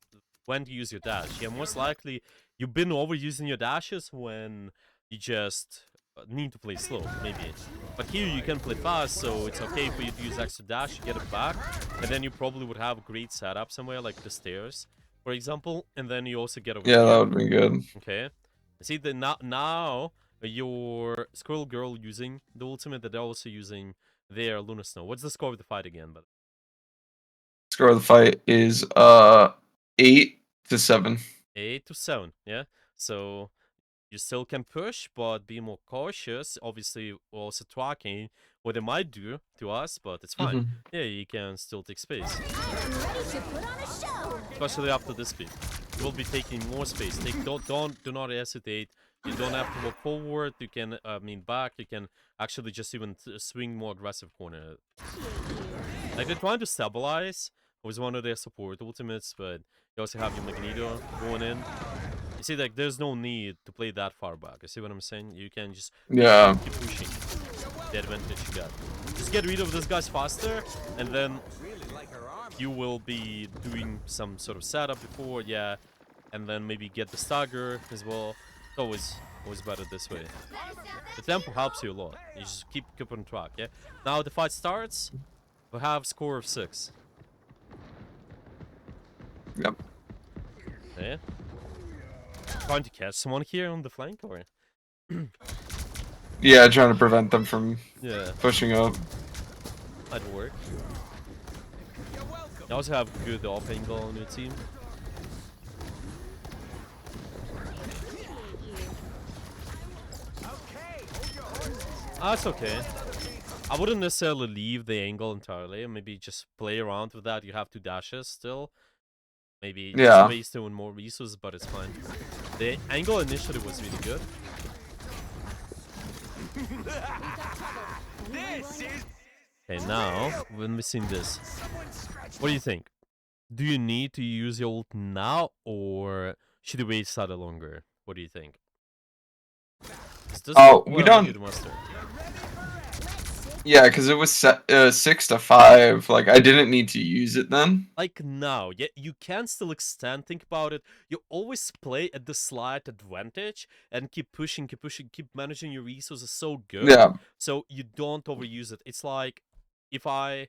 Speaker 2: when to use your dash. Yeah, most likely you've been overusing your dashes when you just need to play slow, maybe. But here you can play fast, so it's okay for you to use extra dash to get it back. And then you probably would have a great setup somewhere, like the stairs, for example. And then you also get over
Speaker 1: Yeah, that
Speaker 2: here.
Speaker 1: would be good.
Speaker 2: Okay. See, now your Squirrel Girl using the ultimate, that they're also using their Luna Snow. What's the score of the fight again? But
Speaker 1: Score of the fight is 8-7.
Speaker 2: 8-7, yeah. So you still can push, but be more cautious. Obviously, also tracking what they might do to us, but it's fine.
Speaker 1: Mm-hmm.
Speaker 2: Yeah, you can still take space, especially after this speed. You will be taking more space. Do not hesitate. You don't have to walk forward. You can, back. You can actually just even swing more aggressive corner. Like they're trying to stabilize with one of their support ultimates, but you also have your Magneto going in. You see, like, there's no need to play that far back. You see what I'm saying? You can just
Speaker 1: Yeah.
Speaker 2: keep pushing the advantage you got. Just get rid of these guys faster, and then you will be doing some sort of setup before, yeah, and then maybe get the stagger as well. It's always better this way. The tempo helps you a lot. You just keep on track, yeah? Now the fight starts. We have score of 6.
Speaker 1: Yep.
Speaker 2: Yeah. Trying to catch someone here on the flank, or?
Speaker 1: Yeah, trying to prevent them from
Speaker 2: Yeah,
Speaker 1: pushing up.
Speaker 2: that'd work. You also have good off angle on your team. That's okay. I wouldn't necessarily leave the angle entirely. Maybe just play around with that. You have 2 dashes still. Maybe just
Speaker 1: Yeah.
Speaker 2: waste even more resources, but it's fine. The angle initially was really good. Okay, now, when we've seen this, what do you think? Do you need to use your ult now, or should you wait slightly longer? What do you think? This
Speaker 1: Oh,
Speaker 2: what
Speaker 1: we
Speaker 2: I want you
Speaker 1: don't.
Speaker 2: to master.
Speaker 1: Yeah, because it was 6-5. Like I didn't need to use it then.
Speaker 2: Like now, yeah, you can still extend. Think about it. You always play at the slight advantage and keep pushing, keep managing your resources so good,
Speaker 1: Yeah.
Speaker 2: so you don't overuse it. It's like if I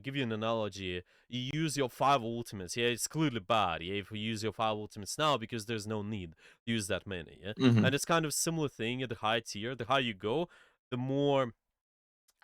Speaker 2: give you an analogy, you use your 5 ultimates. Yeah, it's clearly bad. Yeah, if you use your 5 ultimates now because there's no need to use that many. Yeah,
Speaker 1: Mm-hmm.
Speaker 2: and it's kind of similar thing at the high tier. The higher you go, the more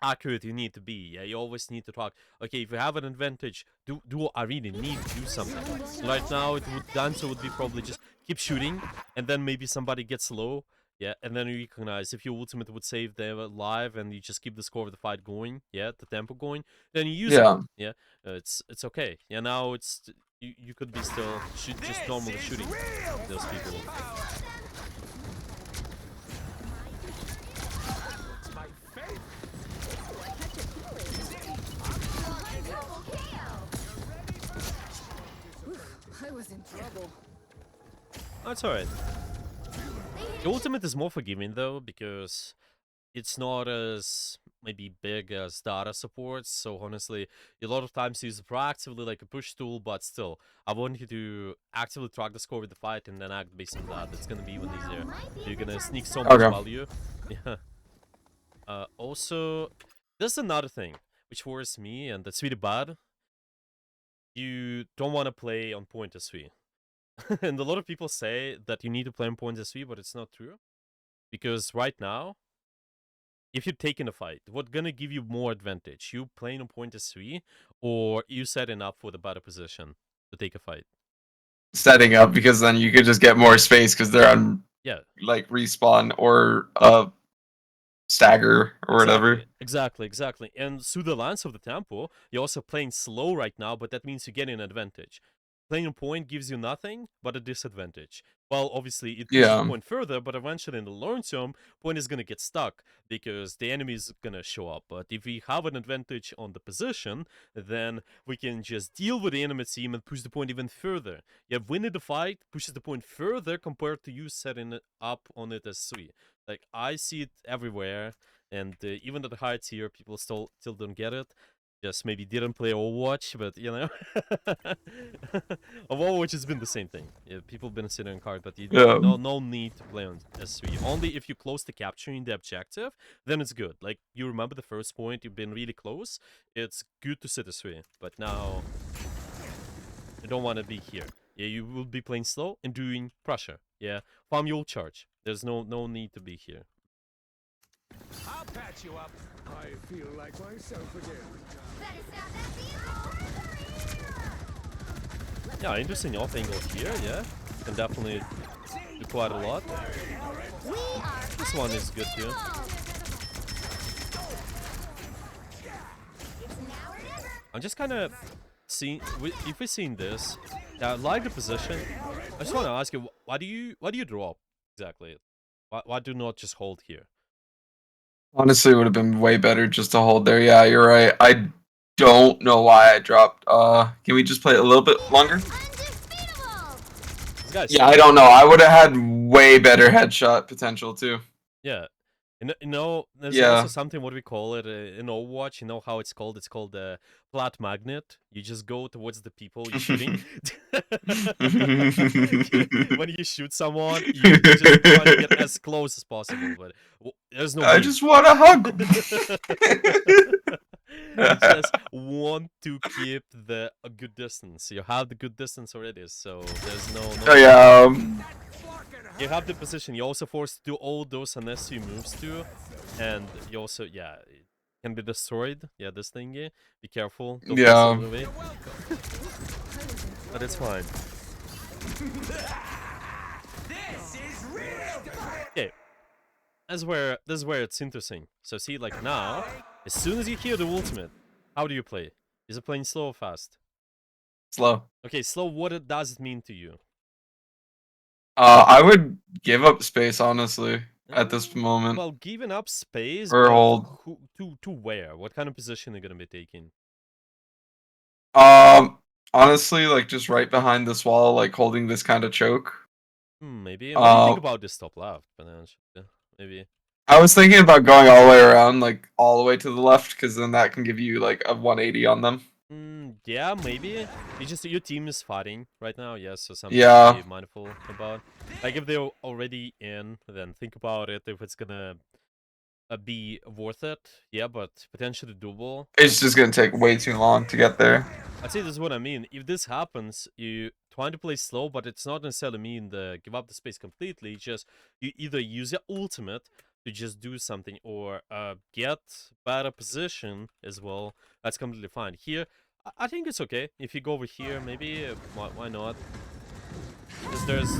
Speaker 2: accurate you need to be. Yeah, you always need to talk. Okay, if you have an advantage, do I really need to do something? Right now, the answer would be probably just keep shooting, and then maybe somebody gets low. Yeah, and then you recognize if your ultimate would save them alive, and you just keep the score of the fight going. Yeah, the tempo going. Then you use it.
Speaker 1: Yeah.
Speaker 2: Yeah, it's okay. Yeah, now it's you could be still just normally shooting those people.
Speaker 3: I was in trouble.
Speaker 2: That's alright. The ultimate is more forgiving though, because it's not as maybe big as data supports. So honestly, a lot of times use it proactively like a push tool, but still, I want you to actively track the score with the fight and then act based on that. It's gonna be even easier. You're gonna sneak so much
Speaker 1: Okay.
Speaker 2: value. Yeah. Also, there's another thing which worries me, and that's really bad. You don't want to play on point SV. And a lot of people say that you need to play on point SV, but it's not true. Because right now, if you're taking a fight, what's gonna give you more advantage? You playing on point SV, or you setting up for the better position to take a fight?
Speaker 1: Setting up, because then you could just get more space because they're on
Speaker 2: Yeah,
Speaker 1: like respawn or stagger or whatever.
Speaker 2: exactly. And through the lens of the tempo, you're also playing slow right now, but that means you're getting an advantage. playing a point gives you nothing but a disadvantage. Well, obviously it pushes the
Speaker 1: Yeah.
Speaker 2: point further, but eventually in the long term, point is gonna get stuck because the enemy is gonna show up. But if we have an advantage on the position, then we can just deal with the enemy team and push the point even further. Yeah, winning the fight pushes the point further compared to you setting it up on it as 3. Like, I see it everywhere, and even at the high tier, people still don't get it. Just maybe didn't play Overwatch, but you know, Overwatch has been the same thing. Yeah, people been sitting on card, but
Speaker 1: Yeah.
Speaker 2: no need to play on S3. Only if you close to capturing the objective, then it's good. Like, you remember the first point, you've been really close. It's good to sit S3, but now you don't want to be here. Yeah, you will be playing slow and doing pressure. Yeah, farm your charge. There's no need to be here.
Speaker 3: I'll patch you up. I feel like myself again.
Speaker 2: Yeah, interesting off angle here. Yeah, can definitely do quite a lot. This one is good too. I'm just kind of seeing if we're seeing this. Yeah, I like the position. I just want to ask you, why do you drop exactly? Why do not just hold here?
Speaker 1: Honestly, it would have been way better just to hold there. Yeah, you're right. I don't know why I dropped. Can we just play it a little bit longer?
Speaker 2: This guy's
Speaker 1: Yeah, I don't know. I would have had way better headshot potential too.
Speaker 2: Yeah. You know, there's
Speaker 1: Yeah.
Speaker 2: also something, what we call it in Overwatch. You know how it's called? It's called the plat magnet. You just go towards the people you're shooting. When you shoot someone, you just try to get as close as possible, but there's no
Speaker 1: I
Speaker 2: way.
Speaker 1: just want to hug.
Speaker 2: You just want to keep a good distance. You have the good distance already, so there's no
Speaker 1: Oh yeah.
Speaker 2: you have the position. You're also forced to do all those unnecessary moves too, and you also it can be destroyed. Yeah, this thingy. Be careful. Don't
Speaker 1: Yeah.
Speaker 2: pass it away. But it's fine. Okay. This is where it's interesting. So see, like now, as soon as you hear the ultimate, how do you play? Is it playing slow or fast?
Speaker 1: Slow.
Speaker 2: Okay, slow. What does it mean to you?
Speaker 1: I would give up space honestly at this moment.
Speaker 2: Well, giving up space,
Speaker 1: Or
Speaker 2: but
Speaker 1: hold.
Speaker 2: to where? What kind of position are you gonna be taking?
Speaker 1: Honestly, like just right behind this wall, like holding this kind of choke.
Speaker 2: Maybe. What do you think about this top left? Maybe.
Speaker 1: I was thinking about going all the way around, like all the way to the left, because then that can give you like a 180 on them.
Speaker 2: Yeah, maybe. You just your team is fighting right now, yes, so something
Speaker 1: Yeah.
Speaker 2: to be mindful about. Like if they're already in, then think about it if it's gonna be worth it. Yeah, but potentially doable.
Speaker 1: It's just gonna take way too long to get there.
Speaker 2: I'd say this is what I mean. If this happens, you trying to play slow, but it's not necessarily mean the give up the space completely. It's just you either use your ultimate to just do something or get better position as well. That's completely fine. Here, I think it's okay. If you go over here, maybe why not? Because there's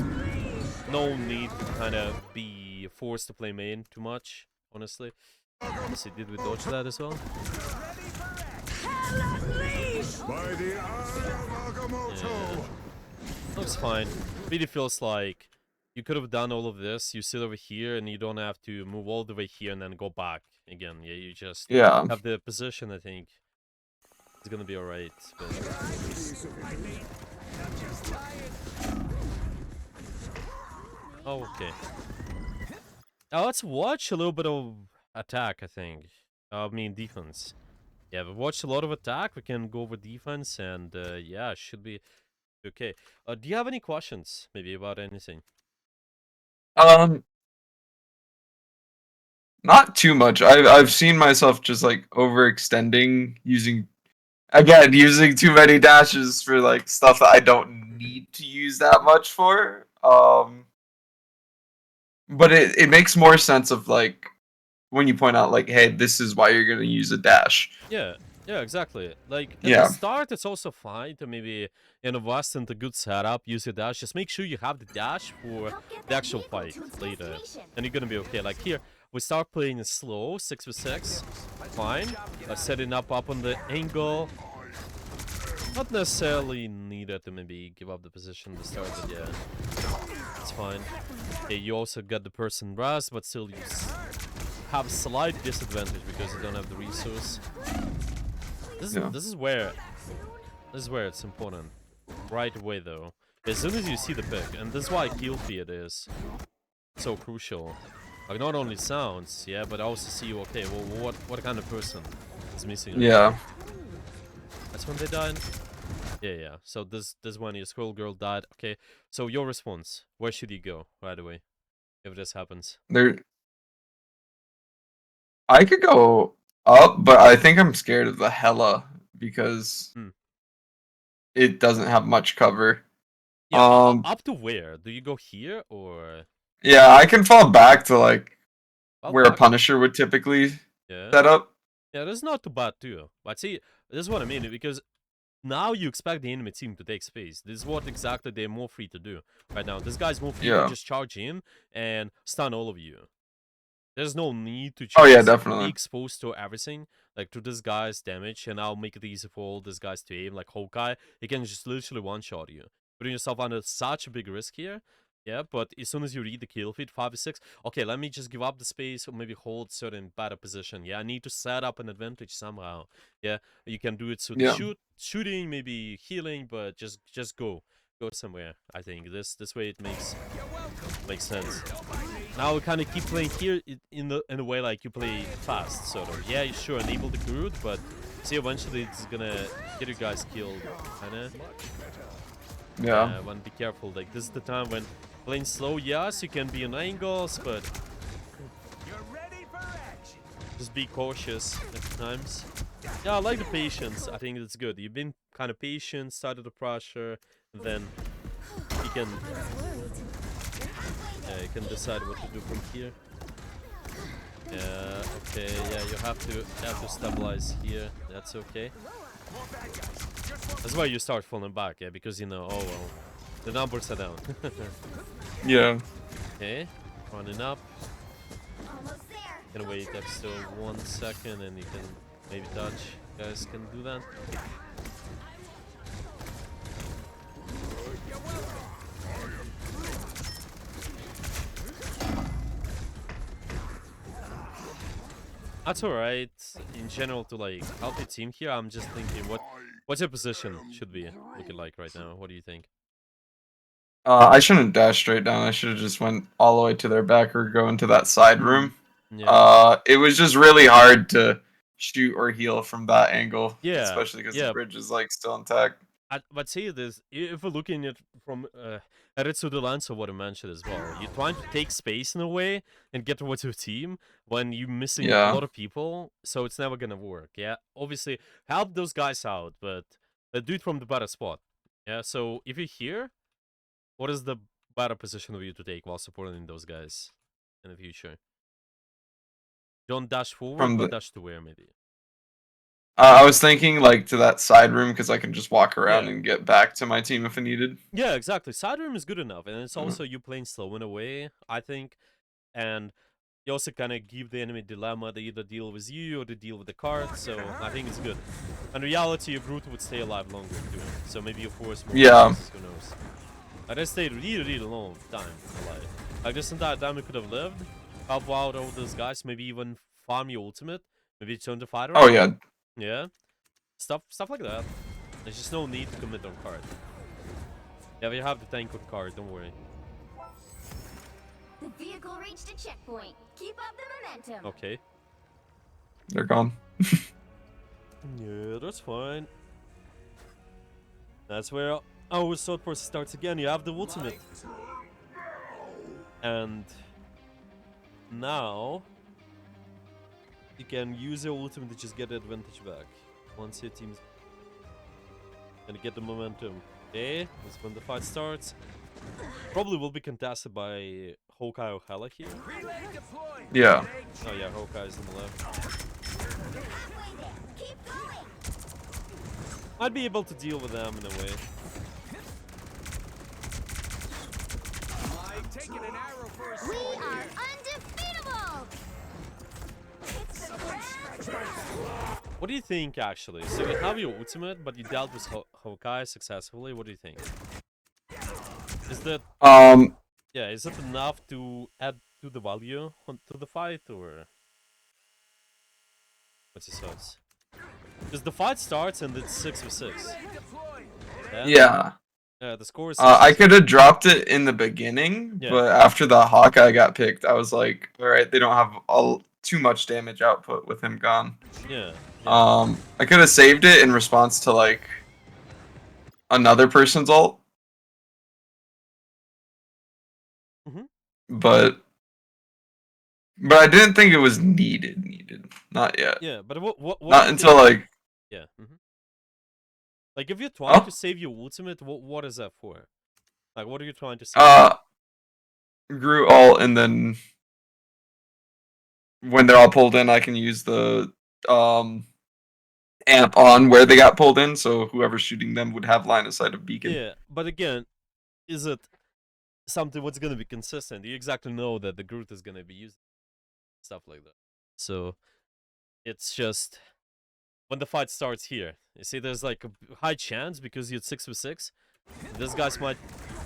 Speaker 2: no need to kind of be forced to play main too much, honestly. Let's see, did we dodge that as well? Yeah. Looks fine. Really feels like you could have done all of this. You sit over here and you don't have to move all the way here and then go back again. Yeah, you just have the position, I think. It's gonna be alright. But... Oh, okay. Now let's watch a little bit of attack, I think. I mean, defense. Yeah, we watched a lot of attack. We can go over defense, and yeah, should be okay. Do you have any questions, maybe about anything?
Speaker 1: Not too much. I've seen myself just like overextending using too many dashes for like stuff that I don't need to use that much for. But it makes more sense of like when you point out like, hey, this is why you're gonna use a dash.
Speaker 2: Yeah, exactly. Like at the start, it's also fine to maybe invest in the good setup, use your dash. Just make sure you have the dash for the actual fight later, and you're gonna be okay. Like here, we start playing slow, 6v6, fine. Setting up on the angle. Not necessarily needed to maybe give up the position to start, but yeah, it's fine. Okay, you also got the person rest, but still you have slight disadvantage because you don't have the resource. This is where it's important. Right away though. As soon as you see the pick, and this is why kill feed is so crucial. Like not only sounds, yeah, but also see okay, well what kind of person is missing.
Speaker 1: Yeah.
Speaker 2: That's when they died. Yeah. So this when your squirrel girl died. Okay. So your response. Where should you go right away? If this happens.
Speaker 1: I could go up, but I think I'm scared of the Hella because it doesn't have much cover.
Speaker 2: Yeah, up to where? Do you go here or?
Speaker 1: Yeah, I can fall back to like
Speaker 2: Fall
Speaker 1: where a
Speaker 2: back.
Speaker 1: Punisher would typically
Speaker 2: Yeah.
Speaker 1: set up.
Speaker 2: Yeah, that's not too bad too. But see, this is what I mean because now you expect the enemy team to take space. This is what exactly they're more free to do right now. This guy's more free to just charge in and stun all of you. There's no need to just be exposed to everything, like to this guy's damage, and I'll make it easy for all these guys to aim, like Hawkeye. He can just literally one-shot you. Putting yourself under such a big risk here. Yeah, but as soon as you read the kill feed, 5 or 6, okay, let me just give up the space or maybe hold certain better position. Yeah, I need to set up an advantage somehow. Yeah, you can do it through the shooting, maybe healing, but just go somewhere. I think this way it makes sense. Now we kind of keep playing here in a way like you play fast, sort of. Yeah, sure, enable the Groot, but see, eventually it's gonna get you guys killed, kinda.
Speaker 1: Yeah.
Speaker 2: Want to be careful. Like this is the time when playing slow. Yes, you can be in angles, but just be cautious at times. Yeah, I like the patience. I think it's good. You've been kind of patient, started the pressure, then you can decide what to do from here. Yeah, okay, yeah, you have to stabilize here. That's okay. That's why you start falling back, yeah, because you know, oh well, the numbers are down.
Speaker 1: Yeah.
Speaker 2: Okay, running up. Gonna wait extra 1 second and you can maybe touch. You guys can do that. That's alright. In general, to like help your team here, I'm just thinking, what's your position should be looking like right now? What do you think?
Speaker 1: I shouldn't dash straight down. I should have just went all the way to their back or go into that side room.
Speaker 2: Yeah.
Speaker 1: It was just really hard to shoot or heal from that angle.
Speaker 2: Yeah.
Speaker 1: Especially because the bridge is like still intact.
Speaker 2: But see this, if we're looking at from at it through the lens of what I mentioned as well, you're trying to take space in a way and get towards your team when you're missing a lot of people, so it's never gonna work. Yeah, obviously help those guys out, but do it from the better spot. Yeah, so if you're here, what is the better position of you to take while supporting those guys in the future? Don't dash forward, but dash to where maybe.
Speaker 1: I was thinking like to that side room because I can just walk around and get back to my team if I needed.
Speaker 2: Yeah, exactly. Side room is good enough, and it's also you playing slow in a way, I think, and you also kind of give the enemy dilemma. They either deal with you or they deal with the card, so I think it's good. In reality, your Groot would stay alive longer too, so maybe you force more.
Speaker 1: Yeah.
Speaker 2: Who knows? But I stayed really long time alive. Like this entire time, we could have lived, help out all those guys, maybe even farm your ultimate, maybe turn the fighter.
Speaker 1: Oh yeah.
Speaker 2: Yeah, stuff like that. There's just no need to commit on card. Yeah, we have the tank with card, don't worry.
Speaker 4: The vehicle reached a checkpoint. Keep up the momentum.
Speaker 2: Okay.
Speaker 1: They're gone.
Speaker 2: Yeah, that's fine. That's where our sword process starts again. You have the ultimate. And now you can use your ultimate to just get the advantage back. Once your team's gonna get the momentum. Okay, that's when the fight starts. Probably will be contested by Hawkeye or Hela here.
Speaker 1: Yeah.
Speaker 2: Oh yeah, Hawkeye's on the left. I'd be able to deal with them in a way.
Speaker 4: We are undefeatable! It's the
Speaker 2: What do you think, actually? So you have your ultimate, but you dealt with Hawkeye successfully. What do you think? Is that
Speaker 1: Um,
Speaker 2: yeah? Is it enough to add to the value to the fight, or what's your thoughts? Because the fight starts and it's 6v6. Yeah.
Speaker 1: yeah.
Speaker 2: The score is 6
Speaker 1: I
Speaker 2: v
Speaker 1: could
Speaker 2: 6.
Speaker 1: have dropped it in the beginning,
Speaker 2: Yeah.
Speaker 1: but after the Hawkeye got picked, I was like, all right, they don't have too much damage output with him gone.
Speaker 2: Yeah. Yeah.
Speaker 1: I could have saved it in response to like another person's ult,
Speaker 2: Mhm.
Speaker 1: but I didn't think it was needed. Not yet.
Speaker 2: Yeah. But what do
Speaker 1: Not
Speaker 2: you
Speaker 1: until
Speaker 2: think?
Speaker 1: like
Speaker 2: Yeah. Like if you're trying
Speaker 1: oh
Speaker 2: to save your ultimate, what is that for? Like what are you trying to save?
Speaker 1: uh grew ult, and then when they're all pulled in, I can use the um amp on where they got pulled in, so whoever's shooting them would have line of sight of beacon.
Speaker 2: Yeah. But again, is it something what's gonna be consistent? You exactly know that the Groot is gonna be used stuff like that. So it's just when the fight starts here. You see, there's like a high chance because you're 6v6. These guys might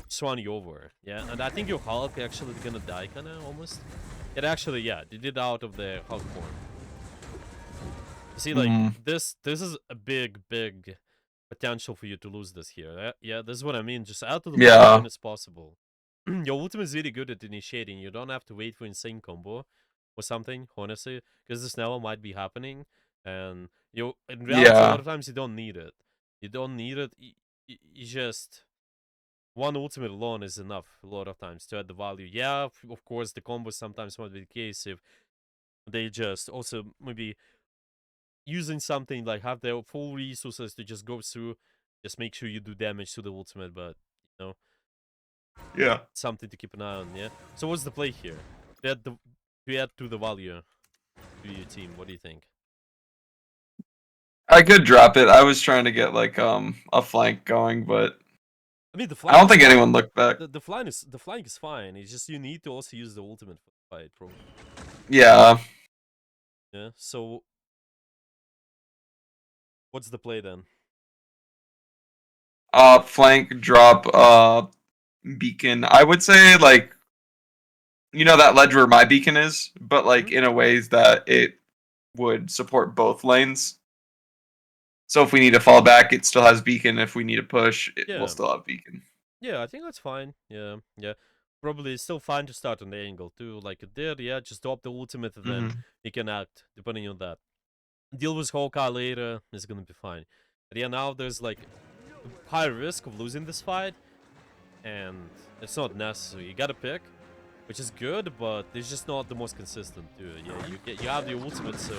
Speaker 2: swan you over. Yeah, and I think your Hulk actually gonna die, kinda almost. It actually, yeah, they did out of the Hulk form. You see, like
Speaker 1: Mm,
Speaker 2: this is a big potential for you to lose this here. Yeah, this is what I mean. Just out of the value
Speaker 1: yeah,
Speaker 2: when it's possible. Your ultimate is really good at initiating. You don't have to wait for insane combo or something, honestly, because this now might be happening. And you, in reality, a lot
Speaker 1: yeah,
Speaker 2: of times you don't need it. You don't need it. You just one ultimate alone is enough a lot of times to add the value. Yeah, of course, the combos sometimes might be the case if they just also maybe using something like have their full resources to just go through, just make sure you do damage to the ultimate, but you know,
Speaker 1: yeah.
Speaker 2: something to keep an eye on, yeah? So what's the play here? To add to the value to your team, what do you think?
Speaker 1: I could drop it. I was trying to get like a flank going, but
Speaker 2: I mean, the
Speaker 1: I
Speaker 2: flying
Speaker 1: don't
Speaker 2: is
Speaker 1: think anyone
Speaker 2: fine.
Speaker 1: looked back.
Speaker 2: The flying is fine. It's just you need to also use the ultimate for the fight, probably.
Speaker 1: Yeah.
Speaker 2: Yeah. So what's the play then?
Speaker 1: Flank drop beacon. I would say like that ledge where my beacon is, but like
Speaker 2: Hmm.
Speaker 1: in a ways that it would support both lanes. So if we need to fall back, it still has beacon. If we need to push, it will
Speaker 2: Yeah.
Speaker 1: still have beacon.
Speaker 2: Yeah, I think that's fine. Yeah. Yeah. Probably still fine to start on the angle too, like it did. Yeah, just drop the ultimate and then
Speaker 1: Hmm.
Speaker 2: you can act depending on that. Deal with Hawkeye later is gonna be fine. But yeah, now there's like high risk of losing this fight, and it's not necessary. You gotta pick, which is good, but it's just not the most consistent too. Yeah, you have the ultimate, so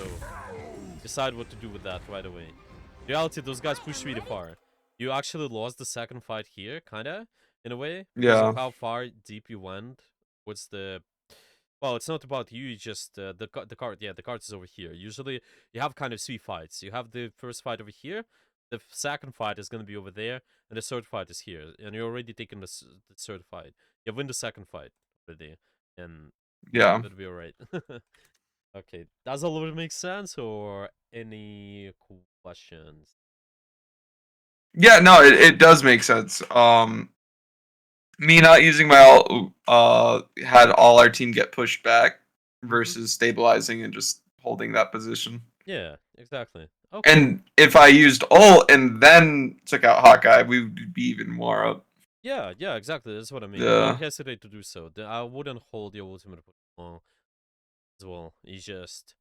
Speaker 2: decide what to do with that right away. In reality, those guys push really far. You actually lost the second fight here, kinda, in a way, because of
Speaker 1: Yeah.
Speaker 2: how far deep you went. What's the well, it's not about you. It's just the card. Yeah, the card is over here. Usually, you have kind of three fights. You have the first fight over here. The second fight is gonna be over there, and the third fight is here. And you're already taking the third fight. You win the second fight already, and
Speaker 1: Yeah.
Speaker 2: that'll be alright. Okay, does all of it make sense, or any questions?
Speaker 1: Yeah, no, it does make sense. Me not using my ult had all our team get pushed back
Speaker 2: Mm-hmm.
Speaker 1: versus stabilizing and just holding that position.
Speaker 2: Yeah, exactly. Okay.
Speaker 1: And if I used ult and then took out Hawkeye, we would be even more up.
Speaker 2: Yeah, yeah, exactly. That's what I mean. Don't
Speaker 1: Yeah.
Speaker 2: hesitate to do so. I wouldn't hold your ultimate long as well. It's just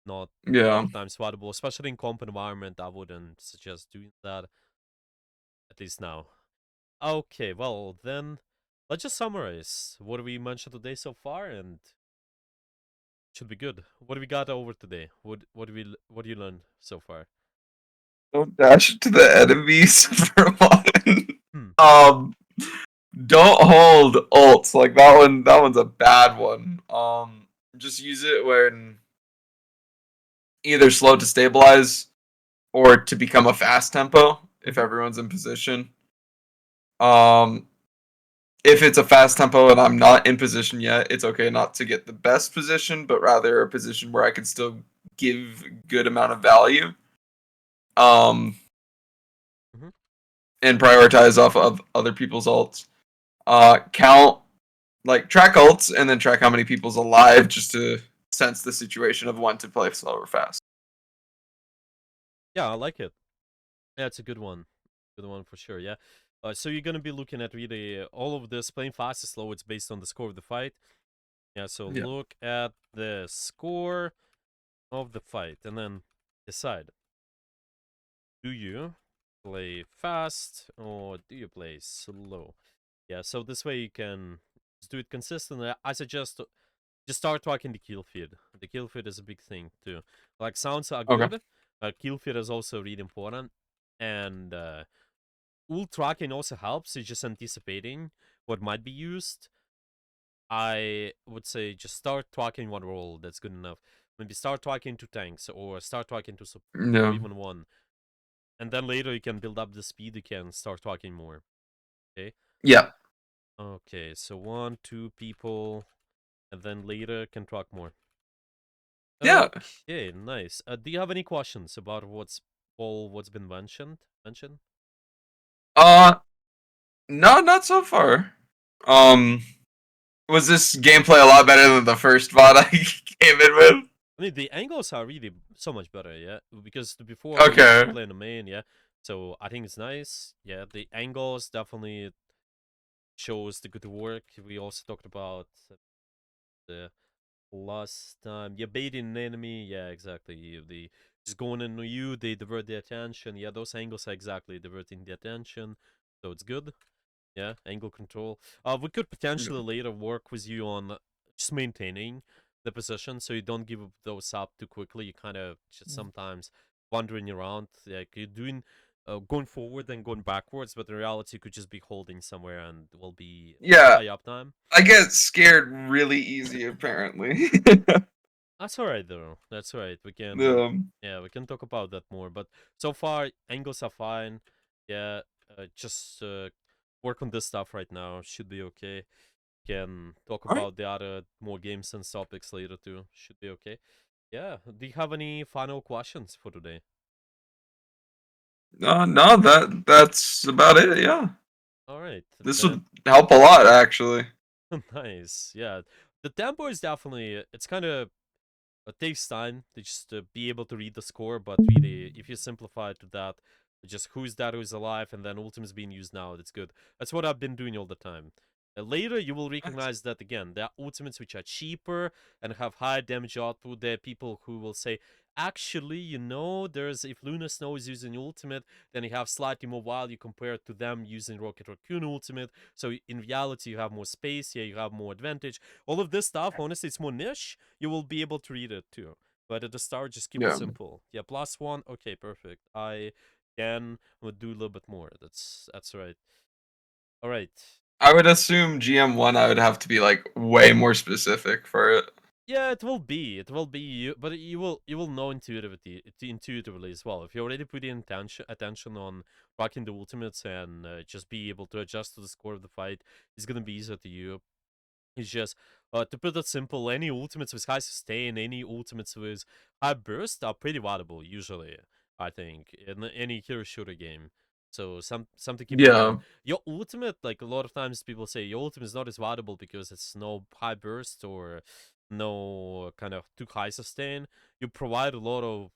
Speaker 2: not a lot
Speaker 1: Yeah.
Speaker 2: of times viable, especially in comp environment. I wouldn't suggest doing that, at least now. Okay, well then, let's just summarize what we mentioned today so far, and should be good. What do we got over today? What do you learn so far?
Speaker 1: Don't dash to the enemies for one.
Speaker 2: Hmm.
Speaker 1: Um, don't hold ults like that one. That one's a bad one. Just use it when either slow to stabilize or to become a fast tempo if
Speaker 2: Mm-hmm.
Speaker 1: everyone's in position. Um, if it's a fast tempo and I'm not in position yet, it's okay not to get the best position, but rather a position where I can still give good amount of value. Um,
Speaker 2: Mhm.
Speaker 1: and prioritize off of other people's ults. Count like track ults and then track how many people's alive just to sense the situation of when to play slow or fast.
Speaker 2: Yeah, I like it. Yeah, it's a good one. Good one for sure, yeah. So you're gonna be looking at really all of this playing fast or slow, it's based on the score of the fight. Yeah, so
Speaker 1: Yeah.
Speaker 2: look at the score of the fight and then decide. Do you play fast or do you play slow? Yeah, so this way you can just do it consistently. I suggest just start tracking the kill feed. The kill feed is a big thing too. Like sounds are
Speaker 1: Okay.
Speaker 2: good, but kill feed is also really important. And ult tracking also helps. It's just anticipating what might be used. I would say just start tracking one role. That's good enough. Maybe start tracking two tanks or start tracking two support or
Speaker 1: Yeah.
Speaker 2: even one. And then later you can build up the speed. You can start talking more. Okay.
Speaker 1: Yeah.
Speaker 2: Okay. So 1, 2 people, and then later can talk more.
Speaker 1: Yeah.
Speaker 2: Okay. Nice. Do you have any questions about what's been mentioned?
Speaker 1: Uh, no, not so far. Was this gameplay a lot better than the first VOD I came in with?
Speaker 2: I mean, the angles are really so much better, yeah. Because before we used to
Speaker 1: Okay.
Speaker 2: play in the main, yeah. So I think it's nice. Yeah, the angles definitely shows the good work. We also talked about the last time. Yeah, baiting an enemy. Yeah, exactly. The just going into you, they divert the attention. Yeah, those angles are exactly diverting the attention. So it's good. Yeah, angle control. We could potentially later work with you on just maintaining the position so you don't give those up too quickly. You kind of just sometimes wandering around, like you're doing going forward and going backwards, but in reality, you could just be holding somewhere and will be
Speaker 1: Yeah.
Speaker 2: high uptime.
Speaker 1: I get scared really easy, apparently.
Speaker 2: That's alright though. That's alright. We can,
Speaker 1: um,
Speaker 2: yeah, we can talk about that more. But so far, angles are fine. Yeah, just work on this stuff right now. Should be okay. Can talk
Speaker 1: all right.
Speaker 2: about the other more games and topics later too. Should be okay. Yeah. Do you have any final questions for today?
Speaker 1: No, that's about it. Yeah,
Speaker 2: All right.
Speaker 1: this
Speaker 2: Then
Speaker 1: would help a lot, actually.
Speaker 2: nice. Yeah. The tempo is definitely it's kind of it takes time to just be able to read the score, but really, if you simplify it to that, just who's alive, and then ultimates being used now, that's good. That's what I've been doing all the time. Later, you will recognize that again. There are ultimates which are cheaper and have higher damage output. There are people who will say, actually, there's if Luna Snow is using ultimate, then you have slightly more value compared to them using Rocket Raccoon ultimate. So in reality, you have more space. Yeah, you have more advantage. All of this stuff, honestly, it's more niche. You will be able to read it too. But at the start, just keep it
Speaker 1: Yeah,
Speaker 2: simple. Yeah, +1. Okay, perfect. I can do a little bit more. That's right. All right.
Speaker 1: I would assume GM1. I would have to be like way more specific for it.
Speaker 2: Yeah, it will be. It will be you, but you will know intuitively as well. If you already put in attention on rocking the ultimates and just be able to adjust to the score of the fight, it's gonna be easier to you. It's just to put it simple, any ultimates with high sustain, any ultimates with high burst are pretty valuable usually. I think in any hero shooter game. So something to keep in
Speaker 1: Yeah.
Speaker 2: mind. Your ultimate, like a lot of times people say, your ultimate is not as valuable because it's no high burst or no kind of too high sustain. You provide a lot of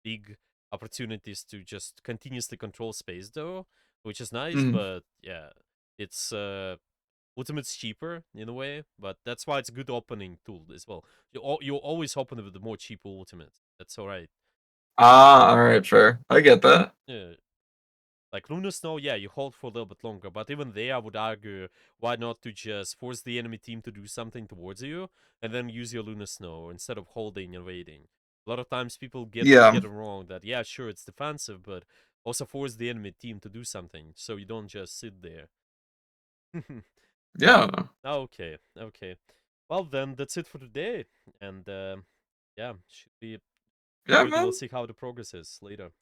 Speaker 2: big opportunities to just continuously control space though, which is nice.
Speaker 1: Mhm.
Speaker 2: But yeah, it's Ultimate's cheaper in a way, but that's why it's a good opening tool as well. You always open with the more cheaper ultimate. That's all right.
Speaker 1: All right, fair. I get that.
Speaker 2: Yeah, like Luna Snow, yeah, you hold for a little bit longer, but even there, I would argue, why not to just force the enemy team to do something towards you, and then use your Luna Snow instead of holding and waiting. A lot of times people
Speaker 1: Yeah.
Speaker 2: get it wrong that yeah, sure, it's defensive, but also force the enemy team to do something, so you don't just sit there.
Speaker 1: Yeah.
Speaker 2: Okay, okay. Well, then that's it for today. And yeah, should be
Speaker 1: Yeah,
Speaker 2: good. We'll
Speaker 1: man.
Speaker 2: see how the progress is later.